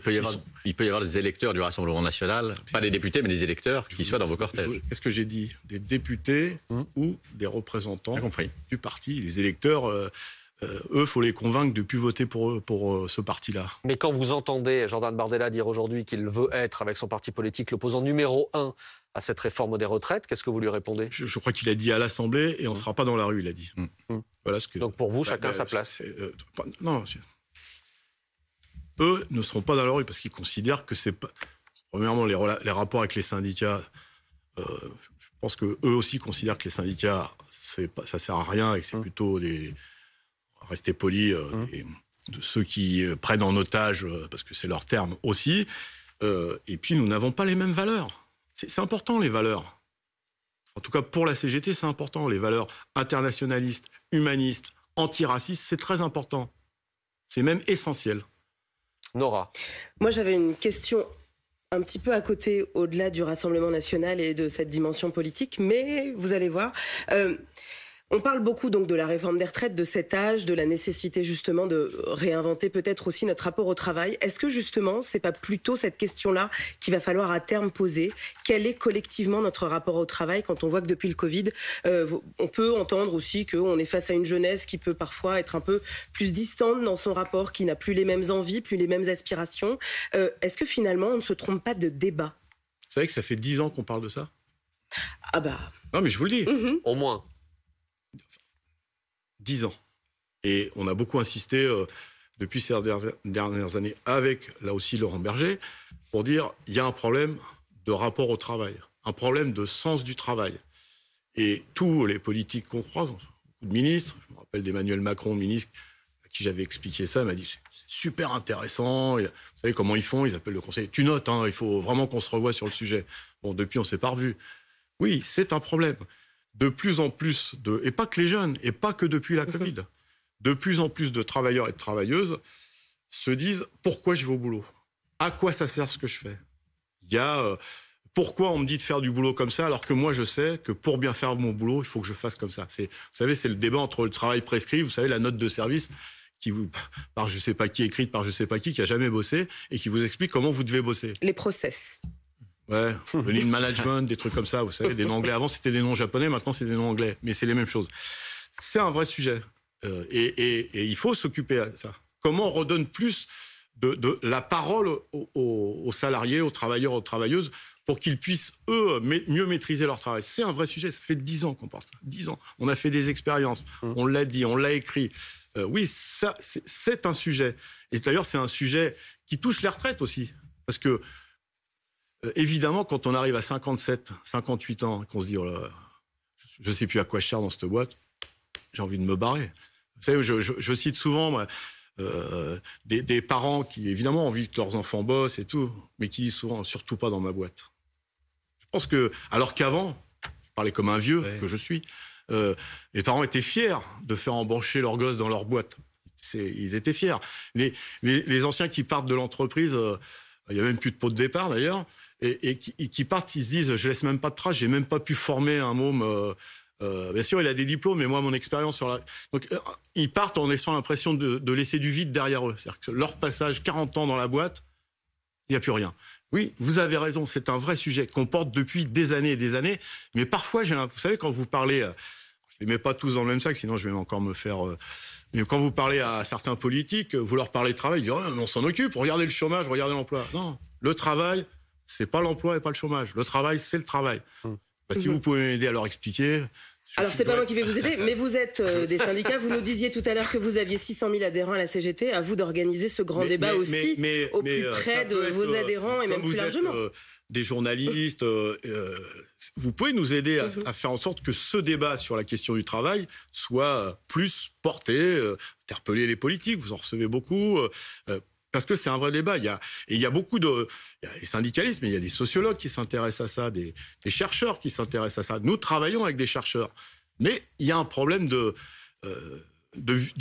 peut y avoir des électeurs du Rassemblement national, pas des députés, mais des électeurs qui soient dans vos cortèges. Qu'est-ce que j'ai dit ? Des députés ou des représentants du parti. Les électeurs... eux, faut les convaincre de ne plus voter pour ce parti-là. Mais quand vous entendez Jordan Bardella dire aujourd'hui qu'il veut être, avec son parti politique, l'opposant numéro 1 à cette réforme des retraites, qu'est-ce que vous lui répondez ? Je crois qu'il a dit à l'Assemblée, et on ne sera pas dans la rue, il a dit. Voilà ce que... Donc pour vous, chacun sa place. Non, eux ne seront pas dans la rue parce qu'ils considèrent que c'est pas... Premièrement, les rapports avec les syndicats, je pense qu'eux aussi considèrent que les syndicats, ça ne sert à rien et que c'est plutôt des... Rester poli, de ceux qui prennent en otage, parce que c'est leur terme aussi. Et puis, nous n'avons pas les mêmes valeurs. C'est important, les valeurs. En tout cas, pour la CGT, c'est important. Les valeurs internationalistes, humanistes, antiracistes, c'est très important. C'est même essentiel. Nora. Moi, j'avais une question un petit peu à côté, au-delà du Rassemblement national et de cette dimension politique, mais vous allez voir... on parle beaucoup donc de la réforme des retraites, de cet âge, de la nécessité justement de réinventer peut-être aussi notre rapport au travail. Est-ce que justement, c'est pas plutôt cette question-là qu'il va falloir à terme poser? Quel est collectivement notre rapport au travail quand on voit que depuis le Covid, on peut entendre aussi qu'on est face à une jeunesse qui peut parfois être un peu plus distante dans son rapport, qui n'a plus les mêmes envies, plus les mêmes aspirations. Est-ce que finalement, on ne se trompe pas de débat? Vous savez que ça fait 10 ans qu'on parle de ça? Ah bah... Non, mais je vous le dis. Au moins. 10 ans. Et on a beaucoup insisté depuis ces dernières années avec, là aussi, Laurent Berger, pour dire il y a un problème de rapport au travail, un problème de sens du travail. Et tous les politiques qu'on croise, beaucoup de ministres, je me rappelle d'Emmanuel Macron, ministre, à qui j'avais expliqué ça, il m'a dit c'est super intéressant. Vous savez comment ils font? Ils appellent le conseil. Tu notes, hein, il faut vraiment qu'on se revoie sur le sujet. Bon, depuis, on ne s'est pas revus. Oui, c'est un problème. De plus en plus et pas que les jeunes, et pas que depuis la Covid, de plus en plus de travailleurs et de travailleuses se disent pourquoi je vais au boulot? À quoi ça sert ce que je fais? Il y a pourquoi on me dit de faire du boulot comme ça alors que moi je sais que pour bien faire mon boulot, il faut que je fasse comme ça. Vous savez, c'est le débat entre le travail prescrit, vous savez, la note de service qui vous, par je sais pas qui, écrite par je sais pas qui a jamais bossé et qui vous explique comment vous devez bosser. Les process. Ouais, le lean management, des trucs comme ça, vous savez, des noms anglais. Avant, c'était des noms japonais, maintenant, c'est des noms anglais. Mais c'est les mêmes choses. C'est un vrai sujet. Et il faut s'occuper de ça. Comment on redonne plus de la parole aux salariés, aux travailleurs, aux travailleuses, pour qu'ils puissent, eux, mieux maîtriser leur travail. C'est un vrai sujet. Ça fait 10 ans qu'on parle de ça. 10 ans. On a fait des expériences. On l'a dit, on l'a écrit. Oui, ça, c'est un sujet. Et d'ailleurs, c'est un sujet qui touche les retraites aussi. Parce que évidemment, quand on arrive à 57, 58 ans, et qu'on se dit, oh là, je ne sais plus à quoi je sers dans cette boîte, j'ai envie de me barrer. Vous savez, je cite souvent moi, des parents qui, évidemment, ont envie que leurs enfants bossent et tout, mais qui disent souvent, surtout pas dans ma boîte. Je pense que, alors qu'avant, je parlais comme un vieux que je suis, les parents étaient fiers de faire embaucher leurs gosses dans leur boîte. Ils étaient fiers. Les anciens qui partent de l'entreprise, il n'y a même plus de pot de départ d'ailleurs, et qui partent, ils se disent, je laisse même pas de trace, j'ai même pas pu former un môme. Bien sûr, il a des diplômes, mais moi, mon expérience sur la... Donc, ils partent en laissant l'impression de laisser du vide derrière eux. C'est-à-dire que leur passage, 40 ans dans la boîte, il n'y a plus rien. Oui, vous avez raison, c'est un vrai sujet qu'on porte depuis des années et des années. Mais parfois, vous savez, quand vous parlez... je ne les mets pas tous dans le même sac, sinon je vais encore me faire... Mais quand vous parlez à certains politiques, vous leur parlez de travail, ils disent oh, on s'en occupe, regardez le chômage, regardez l'emploi. Non, le travail, c'est pas l'emploi et pas le chômage. Le travail, c'est le travail. Si vous pouvez m'aider à leur expliquer... Alors, c'est pas moi qui vais vous aider, mais vous êtes des syndicats. Vous nous disiez tout à l'heure que vous aviez 600 000 adhérents à la CGT. À vous d'organiser ce grand débat aussi au plus près de vos adhérents et même plus largement. Des journalistes, vous pouvez nous aider à faire en sorte que ce débat sur la question du travail soit plus porté, interpeller les politiques, vous en recevez beaucoup, parce que c'est un vrai débat. Il y a beaucoup de... Il y a les syndicalistes, mais il y a des sociologues qui s'intéressent à ça, des chercheurs qui s'intéressent à ça. Nous travaillons avec des chercheurs. Mais il y a un problème de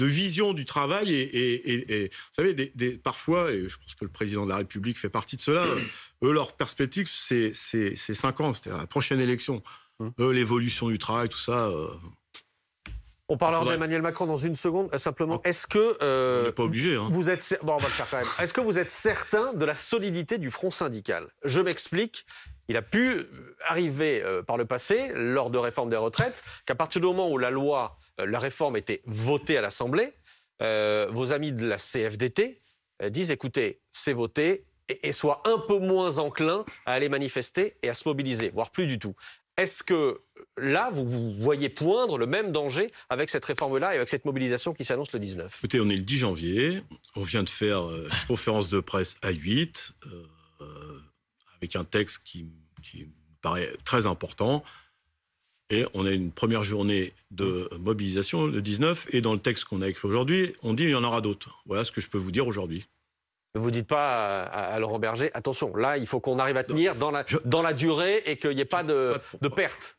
vision du travail et vous savez, parfois, et je pense que le président de la République fait partie de cela, eux, leur perspective, c'est 5 ans, c'est-à-dire la prochaine élection. Eux, l'évolution du travail, tout ça... On parlera d'Emmanuel Macron dans une seconde. Simplement, est-ce que... on n'est pas obligé. Hein. Vous êtes... Bon, on va le faire quand même. Est-ce que vous êtes certain de la solidité du front syndical? Je m'explique. Il a pu arriver par le passé, lors de réforme des retraites, qu'à partir du moment où la réforme était votée à l'Assemblée, vos amis de la CFDT disent, écoutez, c'est voté, et soient un peu moins enclins à aller manifester et à se mobiliser, voire plus du tout. Est-ce que là, vous voyez poindre le même danger avec cette réforme-là et avec cette mobilisation qui s'annonce le 19 ? Écoutez, on est le 10 janvier, on vient de faire une conférence de presse à 8, avec un texte qui me paraît très important. Et on a une première journée de mobilisation le 19. Et dans le texte qu'on a écrit aujourd'hui, on dit qu'il y en aura d'autres. Voilà ce que je peux vous dire aujourd'hui. Vous dites pas à Laurent Berger, attention, là, il faut qu'on arrive à tenir dans la durée et qu'il n'y ait pas de perte.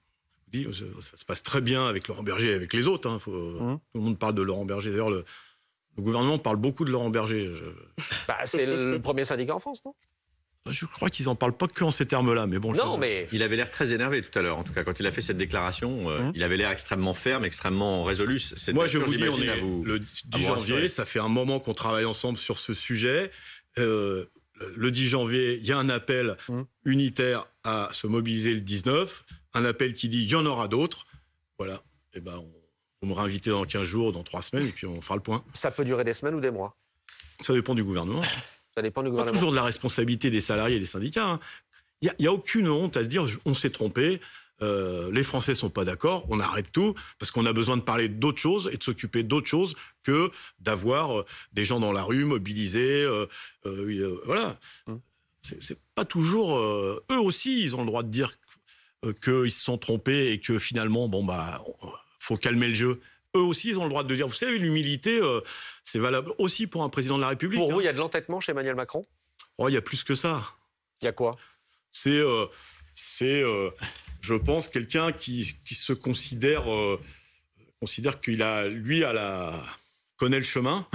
Ça se passe très bien avec Laurent Berger et avec les autres. Tout le monde parle de Laurent Berger. D'ailleurs, le gouvernement parle beaucoup de Laurent Berger. C'est le premier syndicat en France, non? Je crois qu'ils n'en parlent pas que en ces termes-là. Mais bon, mais il avait l'air très énervé tout à l'heure. En tout cas, quand il a fait cette déclaration, il avait l'air extrêmement ferme, extrêmement résolu. Moi, je vous dis, on est le 10 janvier. Ça fait un moment qu'on travaille ensemble sur ce sujet. Le 10 janvier, il y a un appel unitaire à se mobiliser le 19. Un appel qui dit il y en aura d'autres. Voilà. Et ben, on me réinviter dans 15 jours, dans 3 semaines, et puis on fera le point. Ça peut durer des semaines ou des mois? Ça dépend du gouvernement. Ça dépend du gouvernement. Pas toujours de la responsabilité des salariés et des syndicats. Il n'y a aucune honte à se dire on s'est trompé, les Français ne sont pas d'accord, on arrête tout, parce qu'on a besoin de parler d'autres choses et de s'occuper d'autres choses que d'avoir des gens dans la rue mobilisés. Voilà. C'est pas toujours... eux aussi, ils ont le droit de dire qu'ils se sont trompés et que finalement, faut calmer le jeu. Eux aussi, ils ont le droit de dire, vous savez, l'humilité, c'est valable aussi pour un président de la République. Pour vous, il y a de l'entêtement chez Emmanuel Macron? Oh, il y a plus que ça. Il y a quoi? C'est, je pense, quelqu'un qui se considère qu'il connaît le chemin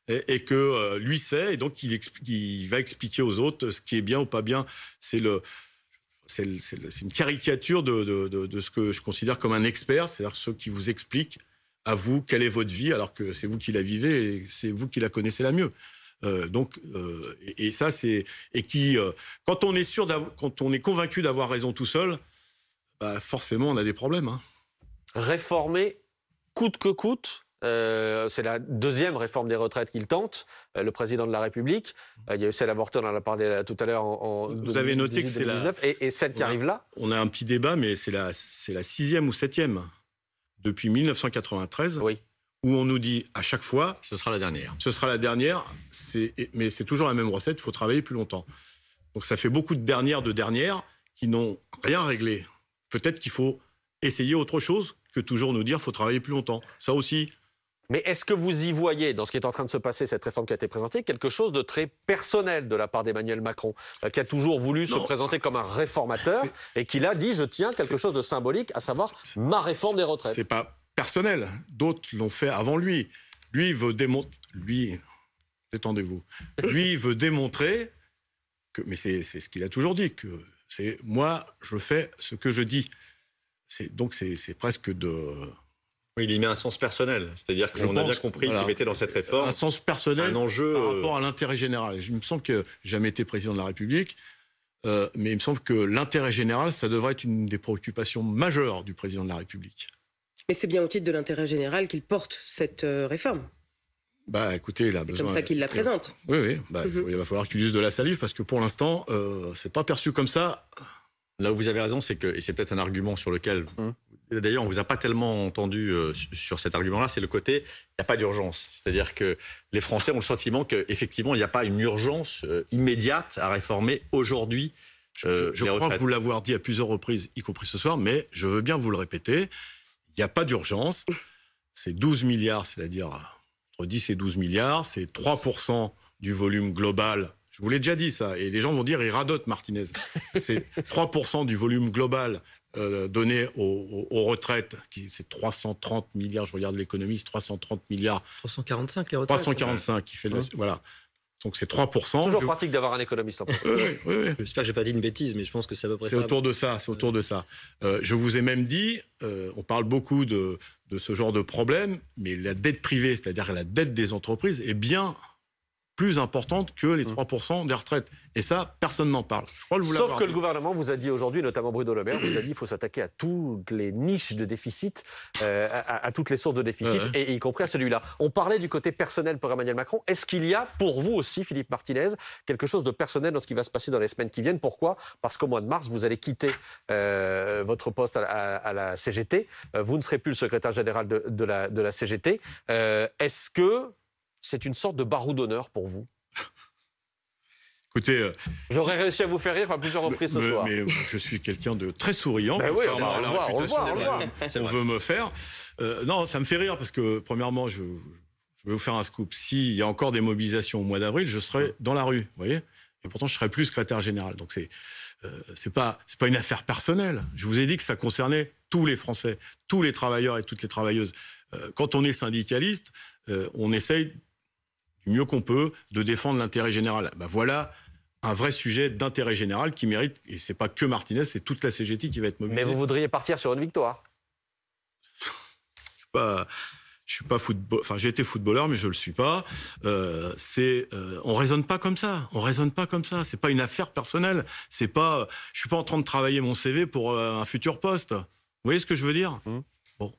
et que lui sait, et donc il va expliquer aux autres ce qui est bien ou pas bien. C'est une caricature de ce que je considère comme un expert, c'est-à-dire ceux qui vous expliquent à vous quelle est votre vie, alors que c'est vous qui la vivez et c'est vous qui la connaissez la mieux. Quand on est quand on est convaincu d'avoir raison tout seul, forcément on a des problèmes. Réformer coûte que coûte. C'est la deuxième réforme des retraites qu'il tente, le président de la République. Il y a eu celle avortée, on en a parlé tout à l'heure en Vous avez noté que c'est 2019, et celle qui arrive là. On a un petit débat, mais c'est la 6e ou 7e depuis 1993, où on nous dit à chaque fois... Ce sera la dernière. Ce sera la dernière, mais c'est toujours la même recette, il faut travailler plus longtemps. Donc ça fait beaucoup de dernières qui n'ont rien réglé. Peut-être qu'il faut essayer autre chose que toujours nous dire qu'il faut travailler plus longtemps. Ça aussi... Mais est-ce que vous y voyez, dans ce qui est en train de se passer, cette réforme qui a été présentée, quelque chose de très personnel de la part d'Emmanuel Macron, qui a toujours voulu se présenter comme un réformateur et qui l'a dit, je tiens quelque chose de symbolique, à savoir ma réforme des retraites. C'est pas personnel. D'autres l'ont fait avant lui. Lui veut démontrer... détendez-vous. Lui veut démontrer que... Mais c'est ce qu'il a toujours dit, que c'est moi, je fais ce que je dis. Donc c'est presque de... Oui, il y met un sens personnel. C'est-à-dire qu'on a bien compris qu'il mettait dans cette réforme un sens personnel, un enjeu par rapport à l'intérêt général. Il me semble que j'ai jamais été président de la République, mais il me semble que l'intérêt général, ça devrait être une des préoccupations majeures du président de la République. Mais c'est bien au titre de l'intérêt général qu'il porte cette réforme. Écoutez, c'est comme ça qu'il la présente. Oui. Il va falloir qu'il use de la salive, parce que pour l'instant, c'est pas perçu comme ça. Là où vous avez raison, c'est que, et c'est peut-être un argument sur lequel... D'ailleurs, on ne vous a pas tellement entendu sur cet argument-là, c'est le côté, il n'y a pas d'urgence. C'est-à-dire que les Français ont le sentiment qu'effectivement, il n'y a pas une urgence immédiate à réformer aujourd'hui Je crois vous l'avoir dit à plusieurs reprises, y compris ce soir, mais je veux bien vous le répéter, il n'y a pas d'urgence. C'est 12 milliards, c'est-à-dire entre 10 et 12 milliards, c'est 3% du volume global. Je vous l'ai déjà dit ça, et les gens vont dire, il radote Martinez. C'est 3% du volume global donné aux retraites, c'est 330 milliards, je regarde l'économiste, 330 milliards. 345 les retraites. 345 qui fait voilà. Donc c'est 3%. Toujours pratique d'avoir un économiste. Oui. J'espère que j'ai pas dit une bêtise, mais je pense que c'est à peu près ça. C'est autour de ça. C'est autour de ça. Je vous ai même dit, on parle beaucoup de ce genre de problème, mais la dette privée, c'est-à-dire la dette des entreprises, est bien plus importante que les 3% des retraites. Et ça, personne n'en parle. Je crois Sauf que le gouvernement vous a dit aujourd'hui, notamment Bruno Le Maire, vous a dit qu'il faut s'attaquer à toutes les niches de déficit, à toutes les sources de déficit, et y compris à celui-là. On parlait du côté personnel pour Emmanuel Macron. Est-ce qu'il y a, pour vous aussi, Philippe Martinez, quelque chose de personnel dans ce qui va se passer dans les semaines qui viennent? Pourquoi? Parce qu'au mois de mars, vous allez quitter votre poste à la CGT. Vous ne serez plus le secrétaire général de la CGT. Est-ce que c'est une sorte de barreau d'honneur pour vous? Écoutez, j'aurais réussi à vous faire rire à plusieurs reprises ce soir. Mais je suis quelqu'un de très souriant. Ben oui, on le voit. On veut me faire. Non, ça me fait rire parce que, premièrement, je vais vous faire un scoop. S'il y a encore des mobilisations au mois d'avril, je serai dans la rue, vous voyez. Et pourtant, je serai plus secrétaire général. Donc, c'est pas une affaire personnelle. Je vous ai dit que ça concernait tous les Français, tous les travailleurs et toutes les travailleuses. Quand on est syndicaliste, on essaye du mieux qu'on peut de défendre l'intérêt général. Ben voilà un vrai sujet d'intérêt général qui mérite, et c'est pas que Martinez, c'est toute la CGT qui va être mobilisée. Mais vous voudriez partir sur une victoire? Je suis pas football. Enfin, j'ai été footballeur, mais je le suis pas. On raisonne pas comme ça. On raisonne pas comme ça. C'est pas une affaire personnelle. C'est pas. Je suis pas en train de travailler mon CV pour un futur poste. Vous voyez ce que je veux dire? Bon.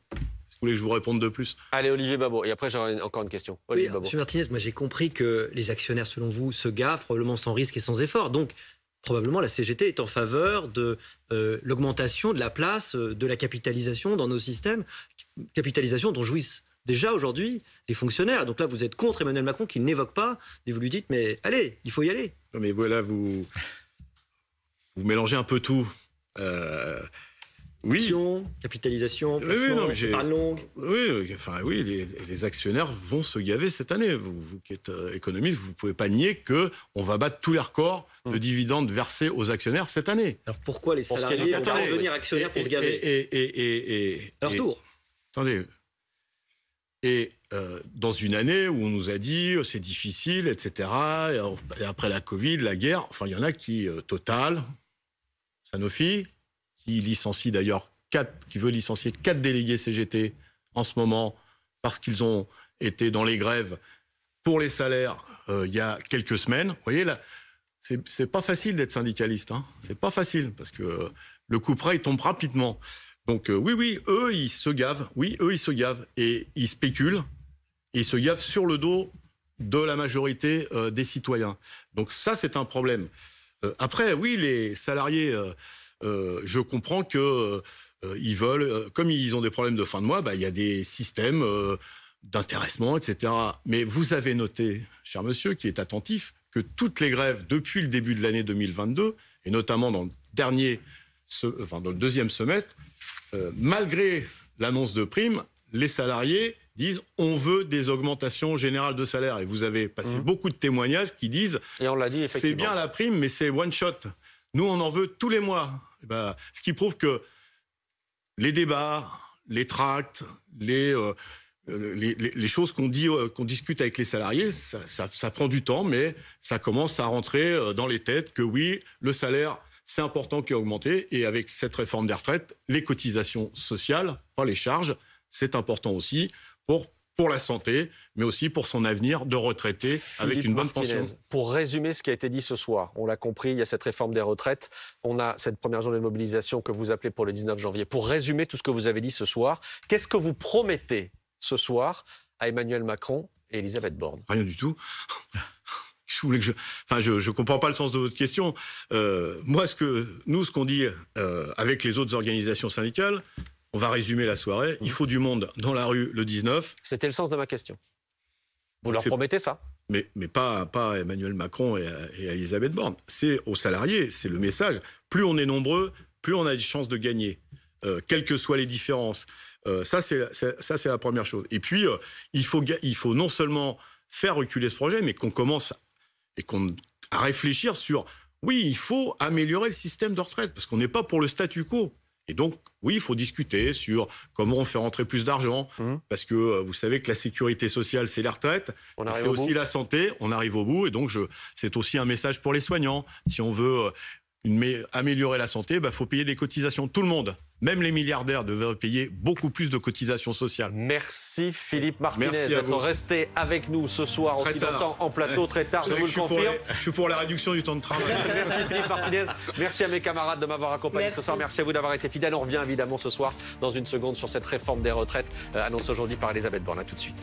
Vous voulez que je vous réponde de plus? Allez, Olivier Babot. Et après, j'aurai encore une question. Olivier Babot. Monsieur Martinez, moi j'ai compris que les actionnaires, selon vous, se gavent, probablement sans risque et sans effort. Donc, probablement, la CGT est en faveur de l'augmentation de la place de la capitalisation dans nos systèmes. Capitalisation dont jouissent déjà aujourd'hui les fonctionnaires. Donc là, vous êtes contre Emmanuel Macron qui n'évoque pas, et vous lui dites, mais allez, il faut y aller. Non, mais voilà, vous mélangez un peu tout. Oui. Capitalisation, placement, épargne longue. Oui, les actionnaires vont se gaver cette année. Vous qui êtes économiste, vous ne pouvez pas nier qu'on va battre tous les records de dividendes versés aux actionnaires cette année. Alors pourquoi les salariés vont devenir actionnaires pour se gaver à leur tour? Attendez. Et dans une année où on nous a dit c'est difficile, etc., et après la Covid, la guerre, enfin il y en a qui, Total, Sanofi, qui licencie d'ailleurs qui veut licencier 4 délégués CGT en ce moment parce qu'ils ont été dans les grèves pour les salaires il y a quelques semaines. Vous voyez là, c'est pas facile d'être syndicaliste, hein. C'est pas facile parce que le coup près il tombe rapidement. Donc oui, eux ils se gavent, et ils spéculent, et ils se gavent sur le dos de la majorité des citoyens. Donc ça c'est un problème. Après oui, les salariés, je comprends que ils veulent, comme ils ont des problèmes de fin de mois, il y a des systèmes d'intéressement, etc. Mais vous avez noté, cher monsieur, qui est attentif, que toutes les grèves depuis le début de l'année 2022, et notamment dans le deuxième semestre, malgré l'annonce de primes, les salariés disent on veut des augmentations générales de salaire. Et vous avez passé beaucoup de témoignages qui disent et on l'a dit, c'est bien la prime, mais c'est one shot. Nous, on en veut tous les mois. Ce qui prouve que les débats, les tracts, les choses qu'on discute avec les salariés, ça prend du temps, mais ça commence à rentrer dans les têtes que oui, le salaire, c'est important qu'il ait augmenté. Et avec cette réforme des retraites, les cotisations sociales, pas les charges, c'est important aussi pour la santé, mais aussi pour son avenir de retraité avec une bonne pension. Pour résumer ce qui a été dit ce soir, on l'a compris, il y a cette réforme des retraites, on a cette première journée de mobilisation que vous appelez pour le 19 janvier. Pour résumer tout ce que vous avez dit ce soir, qu'est-ce que vous promettez ce soir à Emmanuel Macron et Elisabeth Borne? Rien du tout. Je comprends pas le sens de votre question. Moi, ce qu'on dit avec les autres organisations syndicales, on va résumer la soirée. Il faut du monde dans la rue le 19. C'était le sens de ma question. Vous leur promettez ça? Mais pas à Emmanuel Macron et à Elisabeth Borne. C'est aux salariés, c'est le message. Plus on est nombreux, plus on a des chances de gagner, quelles que soient les différences. Ça, c'est la première chose. Et puis, il faut non seulement faire reculer ce projet, mais qu'on commence à réfléchir sur, oui, il faut améliorer le système de retraite, parce qu'on n'est pas pour le statu quo. Et donc, oui, il faut discuter sur comment on fait rentrer plus d'argent, parce que vous savez que la sécurité sociale, c'est les retraites, c'est aussi la santé, on arrive au bout, et donc c'est aussi un message pour les soignants. Si on veut améliorer la santé, faut payer des cotisations. Tout le monde, même les milliardaires, devraient payer beaucoup plus de cotisations sociales. Merci Philippe Martinez d'être resté avec nous ce soir aussi longtemps en plateau, très tard, je vous le confirme. Je suis pour la réduction du temps de travail. Merci Philippe Martinez, merci à mes camarades de m'avoir accompagné ce soir, merci à vous d'avoir été fidèles. On revient évidemment ce soir dans une seconde sur cette réforme des retraites annoncée aujourd'hui par Elisabeth Borne. À tout de suite.